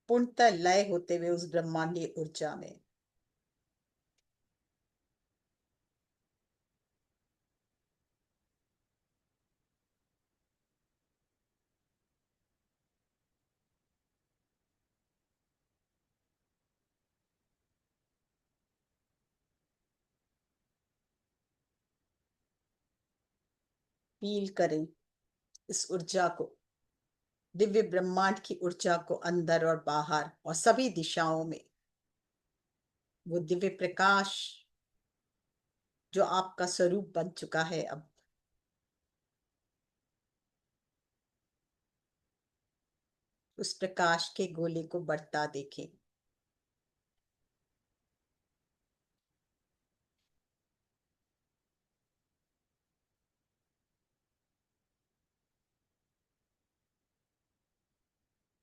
Speaker 2: पूर्णतः लय होते हुए उस ब्रह्मांडीय ऊर्जा में। फील करें इस ऊर्जा को, दिव्य ब्रह्मांड की ऊर्जा को, अंदर और बाहर और सभी दिशाओं में। वो दिव्य प्रकाश जो आपका स्वरूप बन चुका है, अब उस प्रकाश के गोले को बढ़ता देखें।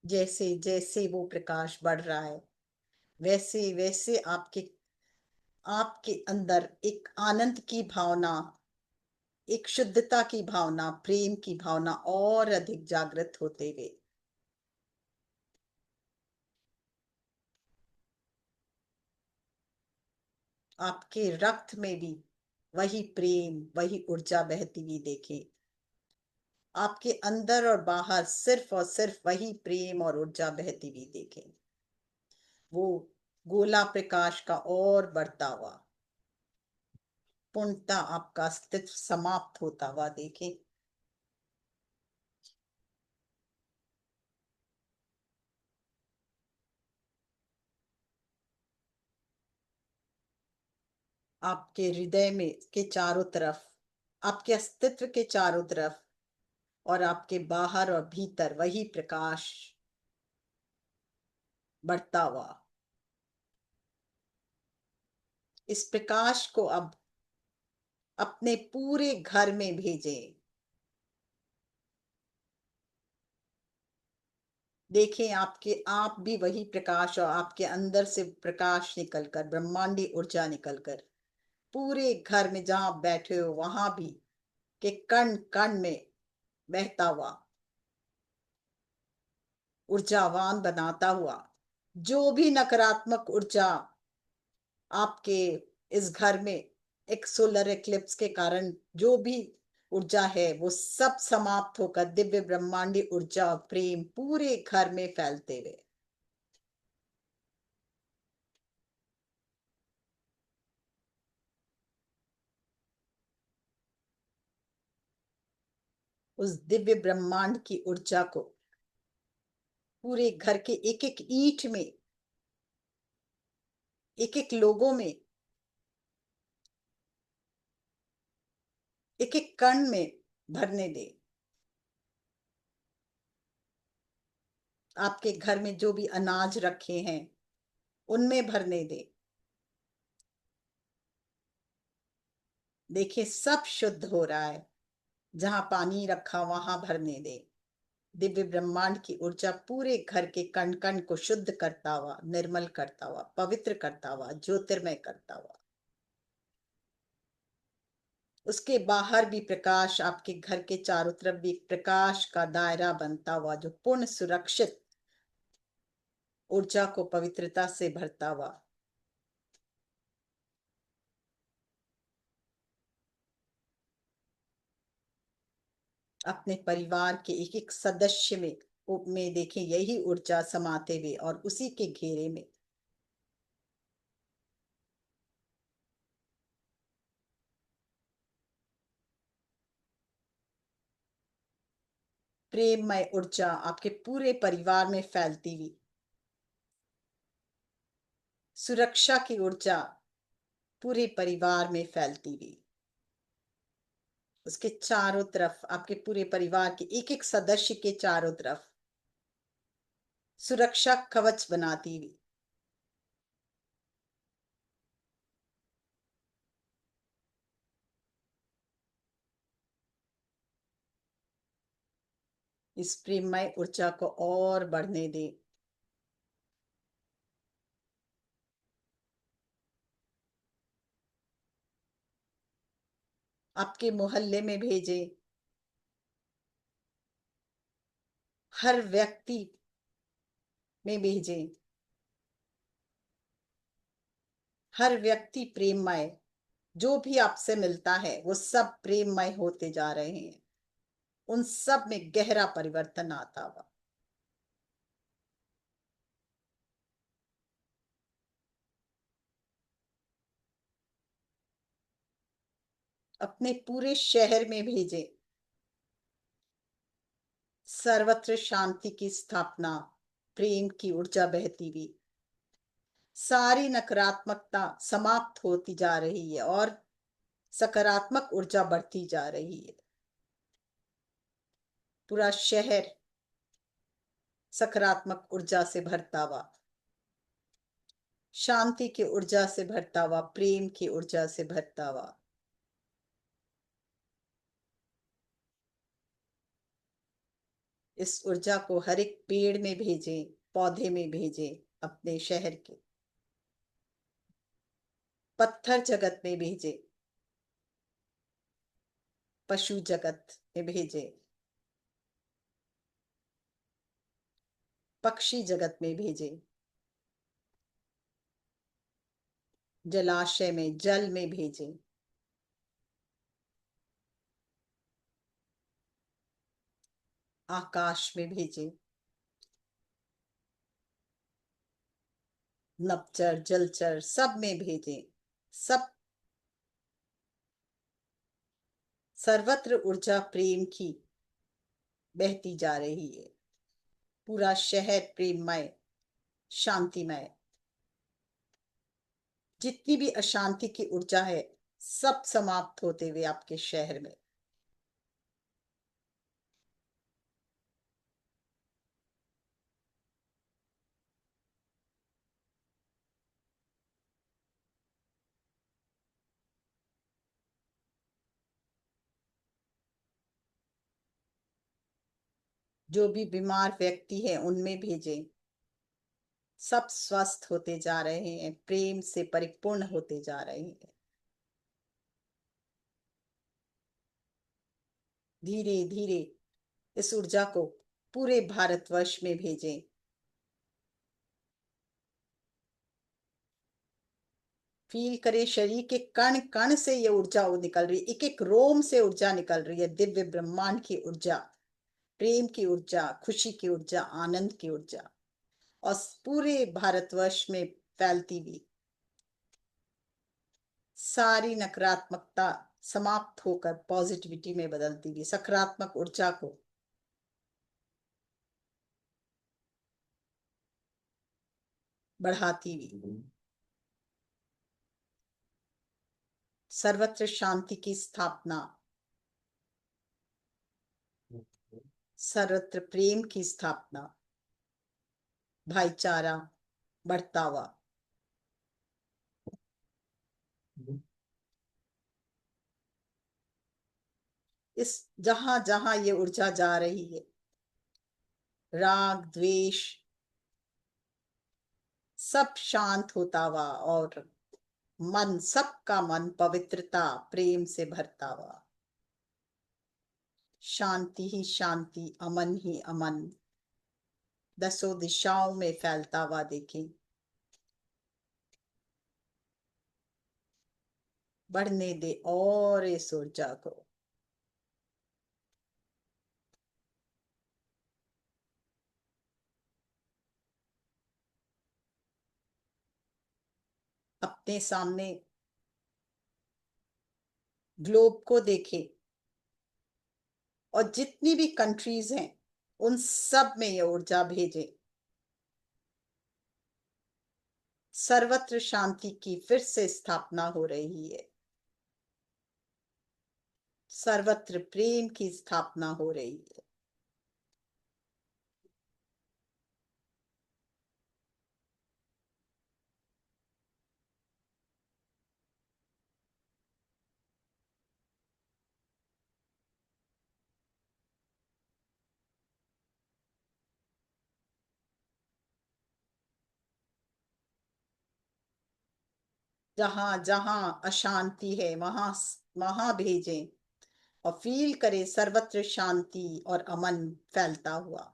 Speaker 2: जैसे जैसे वो प्रकाश बढ़ रहा है, वैसे वैसे आपके आपके अंदर एक आनंद की भावना, एक शुद्धता की भावना, प्रेम की भावना और अधिक जागृत होते हुए आपके रक्त में भी वही प्रेम, वही ऊर्जा बहती हुई देखें। आपके अंदर और बाहर सिर्फ और सिर्फ वही प्रेम और ऊर्जा बहती हुई देखें। वो गोला प्रकाश का और बढ़ता हुआ, पूर्णतः आपका अस्तित्व समाप्त होता हुआ देखें। आपके हृदय में के चारों तरफ, आपके अस्तित्व के चारों तरफ और आपके बाहर और भीतर वही प्रकाश बढ़ता हुआ। इस प्रकाश को अब अपने पूरे घर में भेजें। देखें आपके आप भी वही प्रकाश, और आपके अंदर से प्रकाश निकलकर, ब्रह्मांडी ऊर्जा निकलकर पूरे घर में जहां आप बैठे हो वहां भी के कण कण में बहता हुआ, ऊर्जावान बनाता हुआ। जो भी नकारात्मक ऊर्जा आपके इस घर में एक सोलर एक्लिप्स के कारण जो भी ऊर्जा है वो सब समाप्त होकर दिव्य ब्रह्मांडी ऊर्जा और प्रेम पूरे घर में फैलते हुए उस दिव्य ब्रह्मांड की ऊर्जा को पूरे घर के एक एक ईंट में, एक एक लोगों में, एक एक कण में भरने दे। आपके घर में जो भी अनाज रखे हैं उनमें भरने दे। देखिए सब शुद्ध हो रहा है। जहां पानी रखा वहां भरने दे। दिव्य ब्रह्मांड की ऊर्जा पूरे घर के कण कण को शुद्ध करता हुआ, निर्मल करता हुआ, पवित्र करता हुआ, ज्योतिर्मय करता हुआ। उसके बाहर भी प्रकाश, आपके घर के चारों तरफ भी प्रकाश का दायरा बनता हुआ जो पूर्ण सुरक्षित ऊर्जा को पवित्रता से भरता हुआ। अपने परिवार के एक एक सदस्य में देखें यही ऊर्जा समाते हुए और उसी के घेरे में प्रेममय ऊर्जा आपके पूरे परिवार में फैलती हुई, सुरक्षा की ऊर्जा पूरे परिवार में फैलती हुई, उसके चारों तरफ आपके पूरे परिवार के एक एक सदस्य के चारों तरफ सुरक्षा कवच बनाती हुई। इस प्रेममय ऊर्जा को और बढ़ने दे। आपके मोहल्ले में भेजे, हर व्यक्ति में भेजे। हर व्यक्ति प्रेममय, जो भी आपसे मिलता है वो सब प्रेममय होते जा रहे हैं। उन सब में गहरा परिवर्तन आता हुआ। अपने पूरे शहर में भेजे। सर्वत्र शांति की स्थापना, प्रेम की ऊर्जा बहती हुई, सारी नकारात्मकता समाप्त होती जा रही है और सकारात्मक ऊर्जा बढ़ती जा रही है। पूरा शहर सकारात्मक ऊर्जा से भरता हुआ, शांति की ऊर्जा से भरता हुआ, प्रेम की ऊर्जा से भरता हुआ। इस ऊर्जा को हर एक पेड़ में भेजें, पौधे में भेजें, अपने शहर के। पत्थर जगत में भेजे, पशु जगत में भेजे, पक्षी जगत में भेजे, जलाशय में, जल में भेजे, आकाश में भेजे, नभचर जलचर सब में भेजे, सब सर्वत्र ऊर्जा प्रेम की बहती जा रही है। पूरा शहर प्रेममय, शांतिमय। जितनी भी अशांति की ऊर्जा है सब समाप्त होते हुए आपके शहर में। जो भी बीमार व्यक्ति है उनमें भेजें, सब स्वस्थ होते जा रहे हैं, प्रेम से परिपूर्ण होते जा रहे हैं। धीरे धीरे इस ऊर्जा को पूरे भारतवर्ष में भेजें। फील करे शरीर के कण कण से ये ऊर्जा निकल रही है, एक एक रोम से ऊर्जा निकल रही है, दिव्य ब्रह्मांड की ऊर्जा, प्रेम की ऊर्जा, खुशी की ऊर्जा, आनंद की ऊर्जा, और पूरे भारतवर्ष में फैलती हुई सारी नकारात्मकता समाप्त होकर पॉजिटिविटी में बदलती हुई सकारात्मक ऊर्जा को बढ़ाती हुई सर्वत्र शांति की स्थापना, सर्वत्र प्रेम की स्थापना, भाईचारा बढ़ता हुआ। इस जहां जहां ये ऊर्जा जा रही है, राग द्वेष सब शांत होता हुआ, और मन, सबका मन पवित्रता प्रेम से भरता हुआ। शांति ही शांति, अमन ही अमन दसों दिशाओं में फैलता हुआ देखें। बढ़ने दे और इस ऊर्जा को। अपने सामने ग्लोब को देखें, और जितनी भी कंट्रीज हैं उन सब में ये ऊर्जा भेजें। सर्वत्र शांति की फिर से स्थापना हो रही है, सर्वत्र प्रेम की स्थापना हो रही है। जहां जहां अशांति है वहां वहां भेजें, और फील करें सर्वत्र शांति और अमन फैलता हुआ।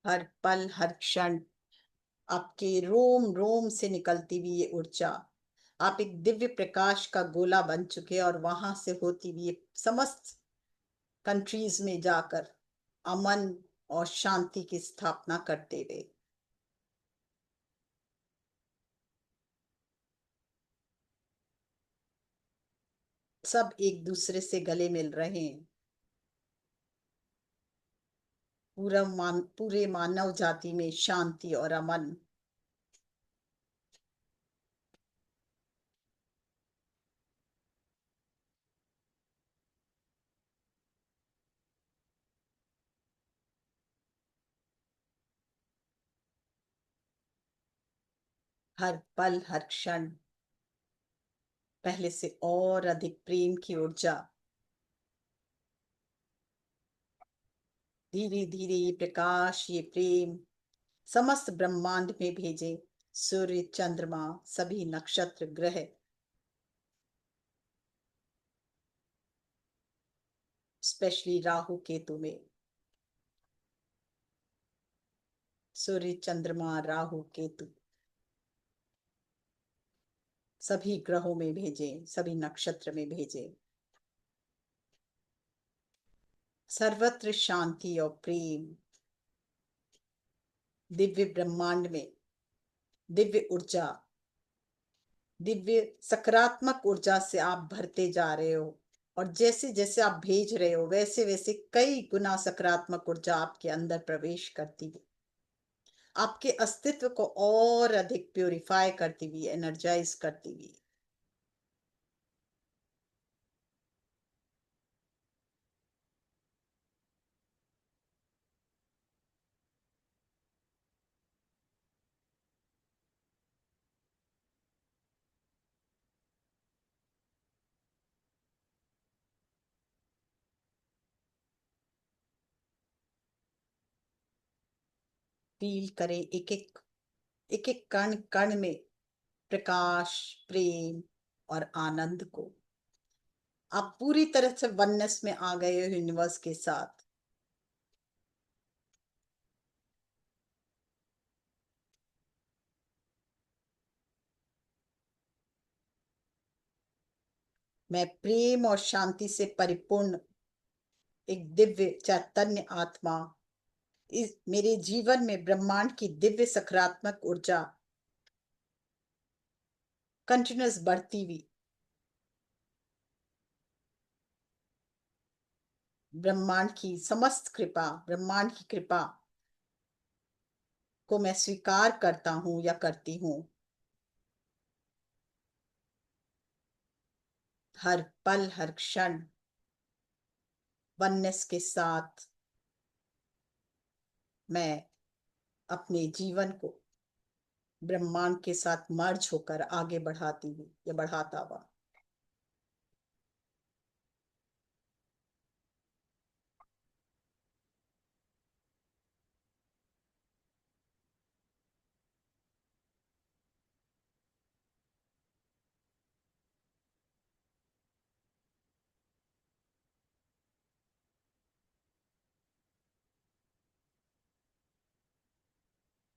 Speaker 2: हर पल हर क्षण आपके रोम रोम से निकलती हुई ये ऊर्जा, आप एक दिव्य प्रकाश का गोला बन चुके हैं, और वहां से होती हुई ये समस्त कंट्रीज में जाकर अमन और शांति की स्थापना करते हुए। सब एक दूसरे से गले मिल रहे हैं। पूरे मानव जाति में शांति और अमन। हर पल हर क्षण पहले से और अधिक प्रेम की ऊर्जा धीरे धीरे ये प्रकाश, ये प्रेम समस्त ब्रह्मांड में भेजे। सूर्य, चंद्रमा, सभी नक्षत्र, ग्रह, स्पेशली राहु केतु में, सूर्य, चंद्रमा, राहु केतु, सभी ग्रहों में भेजे, सभी नक्षत्र में भेजे। सर्वत्र शांति और प्रेम, दिव्य ब्रह्मांड में दिव्य ऊर्जा, दिव्य सकारात्मक ऊर्जा से आप भरते जा रहे हो। और जैसे जैसे आप भेज रहे हो वैसे वैसे कई गुना सकारात्मक ऊर्जा आपके अंदर प्रवेश करती है, आपके अस्तित्व को और अधिक प्यूरिफाई करती हुई, एनर्जाइज करती हुई। फील करें एक एक कण कण में प्रकाश, प्रेम और आनंद को। आप पूरी तरह से वननेस में आ गए हो यूनिवर्स के साथ। मैं प्रेम और शांति से परिपूर्ण एक दिव्य चैतन्य आत्मा, इस मेरे जीवन में ब्रह्मांड की दिव्य सकारात्मक ऊर्जा कंटिन्यूस बढ़ती हुई, ब्रह्मांड की समस्त कृपा, ब्रह्मांड की कृपा को मैं स्वीकार करता हूं या करती हूँ। हर पल, हर क्षण वननेस के साथ मैं अपने जीवन को ब्रह्मांड के साथ मर्ज होकर आगे बढ़ाती हूँ या बढ़ाता हुआ।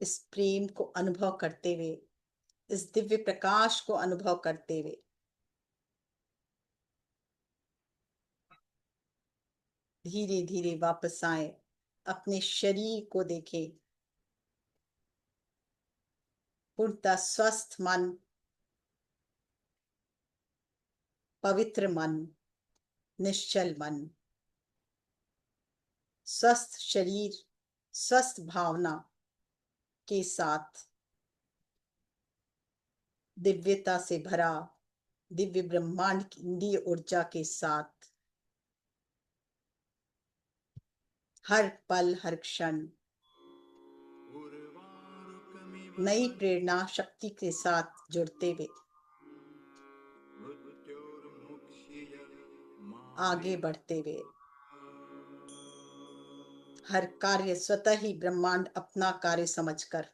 Speaker 2: इस प्रेम को अनुभव करते हुए, इस दिव्य प्रकाश को अनुभव करते हुए धीरे धीरे वापस आए, अपने शरीर को देखें। पूर्णतः स्वस्थ मन, पवित्र मन, निश्चल मन, स्वस्थ शरीर, स्वस्थ भावना के साथ, दिव्यता से भरा, दिव्य ब्रह्मांड की ऊर्जा के साथ, हर पल, हर क्षण नई प्रेरणा शक्ति के साथ जुड़ते हुए आगे बढ़ते हुए, हर कार्य स्वतः ही ब्रह्मांड अपना कार्य समझकर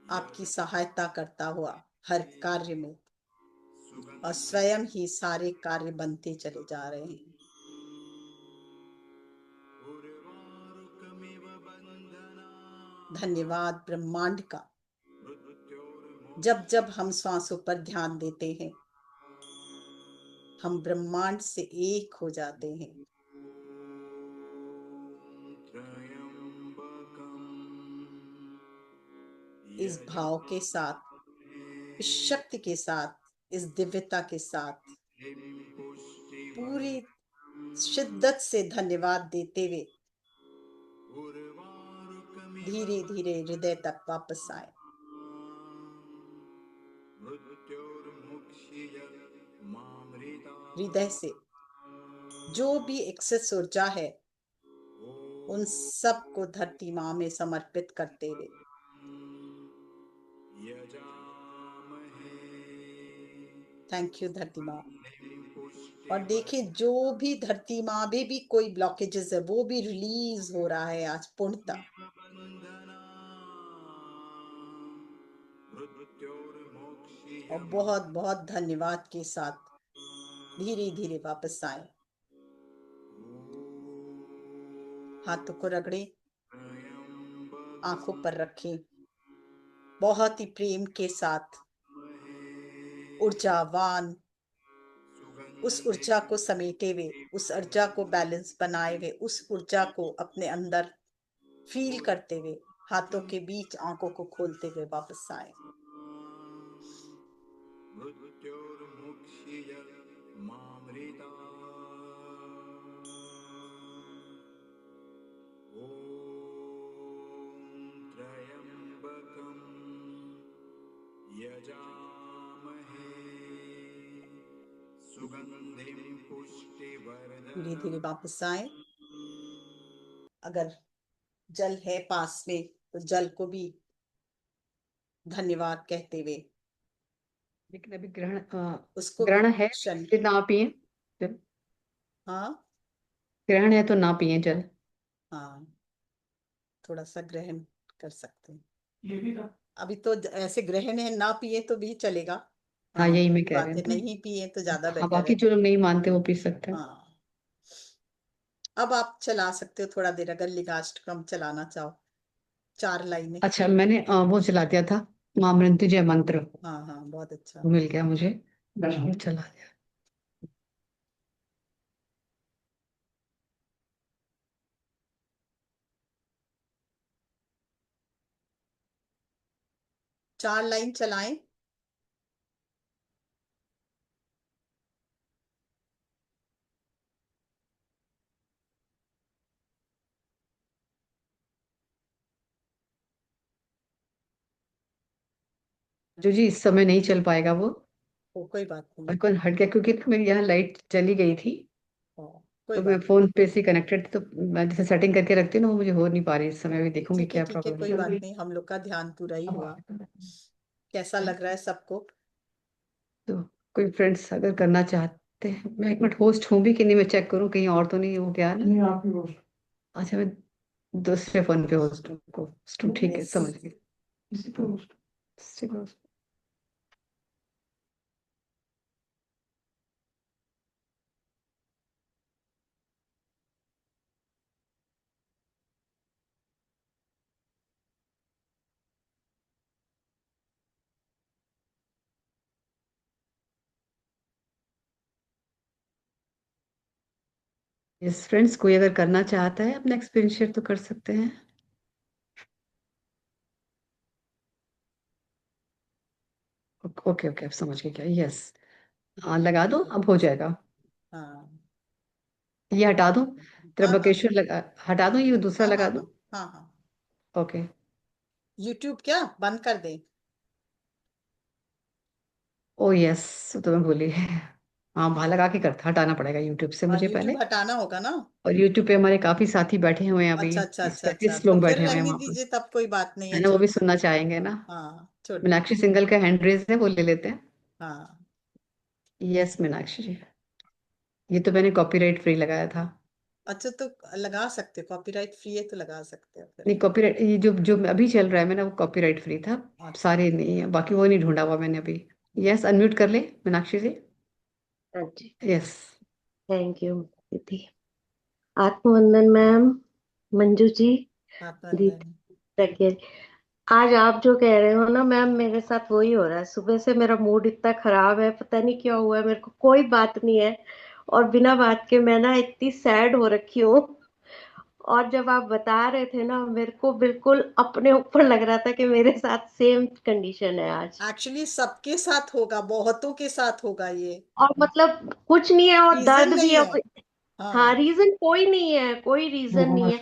Speaker 2: आपकी सहायता करता हुआ हर कार्य में, और स्वयं ही सारे कार्य बनते चले जा रहे हैं। धन्यवाद ब्रह्मांड का। जब जब हम श्वासों पर ध्यान देते हैं हम ब्रह्मांड से एक हो जाते हैं। इस भाव के साथ, इस शक्ति के साथ, इस दिव्यता के साथ पूरी शिद्दत से धन्यवाद देते हुए धीरे धीरे हृदय तक वापस आए। हृदय से जो भी एक्सेस ऊर्जा है उन सब को धरती माँ में समर्पित करते हुए थैंक यू धरती माँ। और देखें जो भी धरती माँ में भी कोई ब्लॉकेजेस है वो भी रिलीज हो रहा है आज पूर्णतः। और बहुत बहुत धन्यवाद के साथ धीरे धीरे वापस आए। हाथों को रगड़े, आंखों पर रखें, बहुत ही प्रेम के साथ ऊर्जावान उस ऊर्जा को समेटे हुए, उस ऊर्जा को बैलेंस बनाए हुए, उस ऊर्जा को अपने अंदर फील करते हुए हाथों के बीच आंखों को खोलते हुए वापस आए। धीरे धीरे वापस आए। अगर जल है पास में तो जल को भी धन्यवाद कहते हुए
Speaker 1: लेकिन अभी
Speaker 2: उसको भी
Speaker 1: ग्रहण है
Speaker 2: क्षण।
Speaker 1: इसलिए ना पिए जल।
Speaker 2: हाँ
Speaker 1: ग्रहण है तो ना पिए जल।
Speaker 2: हाँ, थोड़ा सा ग्रहण कर सकते हैं।
Speaker 1: ये भी था।
Speaker 2: अभी तो ऐसे ग्रहण है, ना पिए तो भी चलेगा।
Speaker 1: हाँ
Speaker 2: हाँ
Speaker 1: यही मैं
Speaker 2: वही
Speaker 1: कह रही
Speaker 2: बात
Speaker 1: हूँ
Speaker 2: है, नहीं पिए तो ज्यादा
Speaker 1: हाँ
Speaker 2: बेटर
Speaker 1: बाकी
Speaker 2: है।
Speaker 1: जो लोग नहीं मानते वो पी सकते हैं।
Speaker 2: हाँ, अब आप चला सकते हो थोड़ा देर अगर लिंगाष्टकम चलाना चाहो, 4 लाइनें।
Speaker 1: अच्छा मैंने वो चला दिया था माँ मृत्युंजय मंत्र।
Speaker 2: हाँ हाँ, बहुत अच्छा।
Speaker 1: वो मिल गया मुझे। चला दिया।
Speaker 2: 4 लाइन चलाएं।
Speaker 1: जो जी इस समय नहीं चल पाएगा वो।
Speaker 2: वो कोई बात नहीं।
Speaker 1: और कौन हट गया क्योंकि ना मेरी यहाँ लाइट चली गई थी।
Speaker 2: हाँ, कोई
Speaker 1: तो मैं
Speaker 2: बात नहीं।
Speaker 1: फोन पे से कनेक्टेड थी तो मैं जैसे सेटिंग करके रखती हूँ ना वो मुझे हो नहीं पा रही इस समय। अभी देखूंगी क्या
Speaker 2: ठीक है,
Speaker 1: प्रॉब्लम
Speaker 2: कोई
Speaker 1: चल
Speaker 2: बात
Speaker 1: रही
Speaker 2: नहीं, हम लोग का ध्यान पूरा ही हुआ। कैसा
Speaker 1: है।
Speaker 2: लग रहा है सबको?
Speaker 1: तो कोई फ्रेंड्स अगर करना चाहते हैं मैं एक मिनट होस्ट हूँ भी कि नहीं मैं चेक करूँ कहीं और तो नहीं हो गया ना। नहीं आप ही होस्ट। अच्छा मैं दूसरे फोन पे होस्ट हूँ होस्ट हूँ ठीक है
Speaker 2: यस।
Speaker 1: समझ गई। इसी पे होस्ट इसी पे host। यस फ्रेंड्स कोई अगर करना चाहता है अपना एक्सपीरियंस शेयर तो कर सकते हैं। ओके ओके अब समझ गए क्या यस। हाँ लगा दो अब हो जाएगा।
Speaker 2: हाँ
Speaker 1: ये हटा दूं
Speaker 2: हाँ हाँ
Speaker 1: त्र्यंबकेश्वर लगा हटा दूं ये दूसरा
Speaker 2: हाँ हाँ
Speaker 1: लगा दूं।
Speaker 2: हाँ हाँ हाँ।
Speaker 1: ओके।
Speaker 2: यूट्यूब क्या बंद कर दें?
Speaker 1: ओ यस तो मैं भूली हाँ वहां लगा के करता हटाना पड़ेगा यूट्यूब से
Speaker 2: हाँ,
Speaker 1: मुझे पहले।
Speaker 2: यूट्यूब हटाना होगा ना।
Speaker 1: और यूट्यूब पे हमारे काफी साथी बैठे हुए हैं अभी।
Speaker 2: अच्छा अच्छा
Speaker 1: बीस
Speaker 2: अच्छा अच्छा,
Speaker 1: 35
Speaker 2: तो
Speaker 1: लोग
Speaker 2: फिर
Speaker 1: बैठे हुए हैं
Speaker 2: रहने
Speaker 1: वहां पर।
Speaker 2: दीजिए, तब कोई बात नहीं
Speaker 1: है
Speaker 2: है,
Speaker 1: ना वो भी
Speaker 2: छोड़।
Speaker 1: सुनना चाहेंगे ना।
Speaker 2: हाँ, छोड़ दीजिए।
Speaker 1: मीनाक्षी सिंगल का हैंड रेज है वो ले लेते हैं।
Speaker 2: हाँ,
Speaker 1: यस मीनाक्षी जी। ये तो मैंने कॉपीराइट फ्री लगाया था।
Speaker 2: अच्छा तो लगा सकते हो, कॉपीराइट फ्री है तो लगा सकते हो फिर।
Speaker 1: नहीं कॉपीराइट ये जो जो अभी चल रहा है मेरा वो कॉपीराइट फ्री था।
Speaker 2: अच्छा।
Speaker 1: सारे नहीं है बाकी वो नहीं ढूंढा हुआ मैंने अभी। यस अनम्यूट कर ले मीनाक्षी जी।
Speaker 3: हाँ जी।
Speaker 1: यस।
Speaker 3: थैंक यू दीदी। आत्मवंदन मैम, मंजू जी,
Speaker 2: आप
Speaker 3: दीदी,
Speaker 2: बंधन।
Speaker 3: प्रज्ञा जी। आज आप जो कह रहे हो ना मैम, मेरे साथ वही हो रहा है। सुबह से मेरा मूड इतना खराब है, पता नहीं क्या हुआ है। मेरे को कोई बात नहीं है और बिना बात के मैं ना इतनी सैड हो रखी हूँ। और जब आप बता रहे थे ना, मेरे को बिल्कुल अपने ऊपर लग रहा था कि मेरे साथ सेम कंडीशन है आज।
Speaker 2: एक्चुअली सबके साथ होगा, बहुतों के साथ होगा ये।
Speaker 3: और मतलब कुछ नहीं है और
Speaker 2: रीजन
Speaker 3: दर्द भी
Speaker 2: नहीं है।
Speaker 3: अब। हाँ,
Speaker 2: हाँ
Speaker 3: रीजन कोई नहीं है, कोई रीजन नहीं है।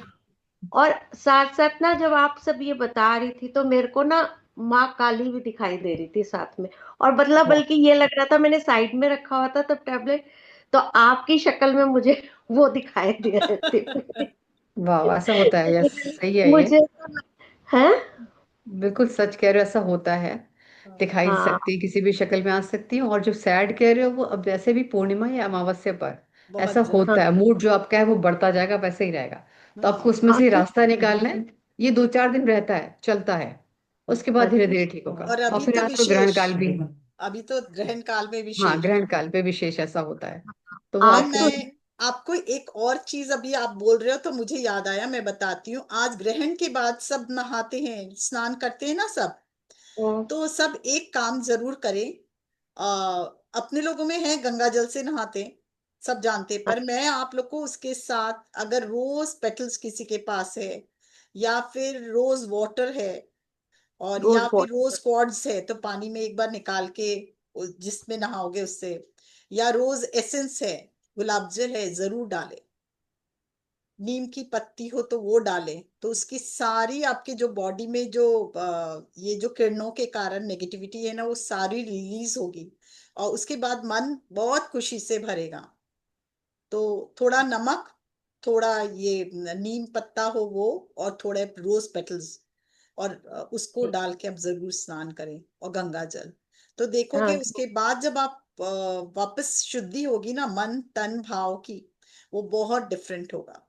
Speaker 3: और साथ साथ ना जब आप सब ये बता रही थी तो मेरे को ना माँ काली भी दिखाई दे रही थी साथ में। और मतलब
Speaker 2: वाह
Speaker 3: बल्कि ये लग रहा था, मैंने साइड में रखा हुआ था तब टैबलेट, तो आपकी शक्ल में मुझे वो दिखाई दे रहे थे।
Speaker 1: वाह ऐसा होता है यस सही है ये।
Speaker 3: मुझे है।
Speaker 1: बिल्कुल सच कह रहे हो ऐसा होता है। दिखाई
Speaker 3: हाँ
Speaker 1: सकती है, किसी भी शक्ल में आ सकती है। और जो सैड कह रहे हो वो अब वैसे भी पूर्णिमा या अमावस्या पर ऐसा
Speaker 2: बहुत ज्यादा।
Speaker 3: हाँ
Speaker 1: होता है, मूड जो आपका है वो बढ़ता जाएगा, वैसे ही रहेगा। तो आपको उसमें
Speaker 3: हाँ
Speaker 1: से
Speaker 3: नहीं
Speaker 1: रास्ता निकालना है। ये 2-4 दिन रहता है, चलता है, उसके बाद धीरे
Speaker 3: अच्छा
Speaker 1: धीरे ठीक होगा।
Speaker 2: और
Speaker 1: और
Speaker 2: अभी
Speaker 1: फिर
Speaker 2: तो
Speaker 1: आपको ग्रहण
Speaker 2: विशेष,
Speaker 1: काल भी,
Speaker 2: अभी तो ग्रहण काल में
Speaker 1: हाँ,
Speaker 2: विशेष।
Speaker 1: ग्रहण काल पे विशेष ऐसा होता है। तो वो
Speaker 2: मैम
Speaker 1: आपको,
Speaker 2: मैं आपको एक और चीज, अभी आप बोल रहे हो तो मुझे याद आया, मैं बताती हूँ। आज ग्रहण के बाद सब नहाते हैं, स्नान करते हैं ना सब। तो सब एक काम जरूर करें। आ, अपने लोगों में है गंगा जल से नहाते हैं, सब जानते हैं, पर मैं आप लोग को उसके साथ अगर रोज पेटल्स किसी के पास है, या फिर रोज वाटर है, और या
Speaker 3: रोज
Speaker 2: फिर
Speaker 3: वाटर
Speaker 2: रोज क्वार्ट्स है, तो पानी में एक बार निकाल के जिसमें नहाओगे उससे, या रोज एसेंस है, गुलाब जल है, जरूर डालें। नीम की पत्ती हो तो वो डालें, तो उसकी सारी आपके जो बॉडी में जो ये जो किरणों के कारण नेगेटिविटी है ना, वो सारी रिलीज होगी, और उसके बाद मन बहुत खुशी से भरेगा। तो थोड़ा नमक, थोड़ा ये नीम पत्ता हो वो, और थोड़े रोज पेटल्स, और उसको डाल के आप जरूर स्नान करें, और गंगा जल। तो देखोगे
Speaker 3: हाँ
Speaker 2: उसके बाद जब आप वापस शुद्धि होगी ना मन तन भाव की, वो बहुत डिफरेंट होगा।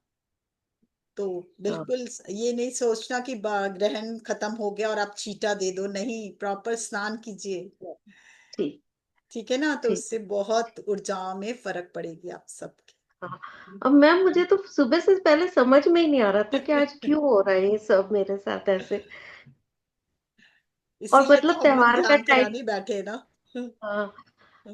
Speaker 2: तो
Speaker 3: हाँ
Speaker 2: बिल्कुल ये नहीं सोचना कि ग्रहण खत्म हो गया और आप छींटा दे दो, नहीं, प्रॉपर स्नान कीजिए।
Speaker 3: ठीक
Speaker 2: ठीक है ना, तो
Speaker 3: ठीक
Speaker 2: उससे बहुत ऊर्जा में फर्क पड़ेगी आप
Speaker 3: हाँ अब मैम मुझे तो सुबह से पहले समझ में ही नहीं आ रहा था कि आज
Speaker 2: सबके।
Speaker 3: क्यों हो रहा है ये सब मेरे साथ ऐसे। और
Speaker 2: इसीलिए तो
Speaker 3: मतलब
Speaker 2: हम लोग
Speaker 3: त्योहार का
Speaker 2: ध्यान
Speaker 3: टाइम,
Speaker 2: कराने बैठे हैं ना।
Speaker 3: हाँ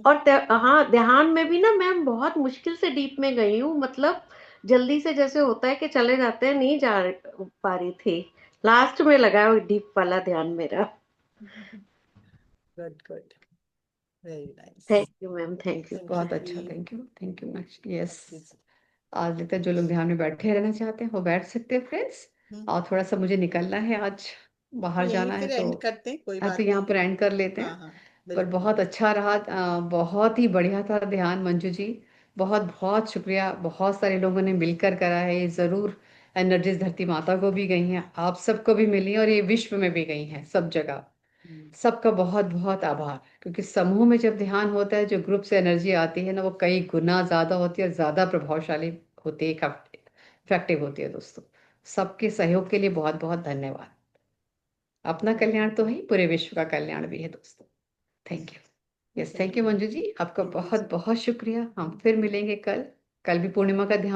Speaker 3: और हाँ ध्यान में भी ना मैं बहुत मुश्किल से डीप में गई हूँ, मतलब जल्दी से जैसे होता है कि चले जाते हैं, नहीं जा पा रही थी। लास्ट में लगा वो डीप वाला ध्यान मेरा।
Speaker 2: Good good, very nice.
Speaker 3: Thank you ma'am, thank you.
Speaker 1: बहुत अच्छा, thank you, thank you much, yes.
Speaker 2: जी।
Speaker 1: आज लगता है जो लोग ध्यान में बैठे रहना चाहते हैं वो बैठ सकते हैं फ्रेंड्स।
Speaker 2: हम्म,
Speaker 1: और थोड़ा सा मुझे निकलना है आज,
Speaker 2: तो
Speaker 1: बाहर
Speaker 2: यहीं
Speaker 1: जाना है,
Speaker 2: फिर
Speaker 1: तो
Speaker 2: एंड करते हैं, कोई
Speaker 1: हाँ, तो
Speaker 2: बात
Speaker 1: यहाँ
Speaker 2: नहीं।
Speaker 1: पर एंड कर लेते
Speaker 2: हाँ
Speaker 1: हैं।
Speaker 2: हाँ,
Speaker 1: पर
Speaker 2: बिल्कुल।
Speaker 1: बहुत अच्छा रहा, बहुत ही बढ़िया था ध्यान मंजू जी। बहुत बहुत शुक्रिया, बहुत सारे लोगों ने मिलकर करा है ये, ज़रूर एनर्जीज धरती माता को भी गई हैं, आप सबको भी मिली हैं, और ये विश्व में भी गई हैं सब जगह।
Speaker 2: हम्म,
Speaker 1: सबका बहुत बहुत आभार, क्योंकि समूह में जब ध्यान होता है, जो ग्रुप से एनर्जी आती है ना, वो कई गुना ज़्यादा होती है और ज़्यादा प्रभावशाली होती है, इफेक्टिव होती है दोस्तों। सबके सहयोग के लिए बहुत बहुत धन्यवाद। अपना कल्याण तो है ही, पूरे विश्व का कल्याण भी है दोस्तों। Thank you. Yes, thank you Manju ji, आपका
Speaker 2: थैंक यू
Speaker 1: बहुत
Speaker 2: जी।
Speaker 1: बहुत शुक्रिया। हम फिर मिलेंगे कल। कल भी पूर्णिमा का ध्यान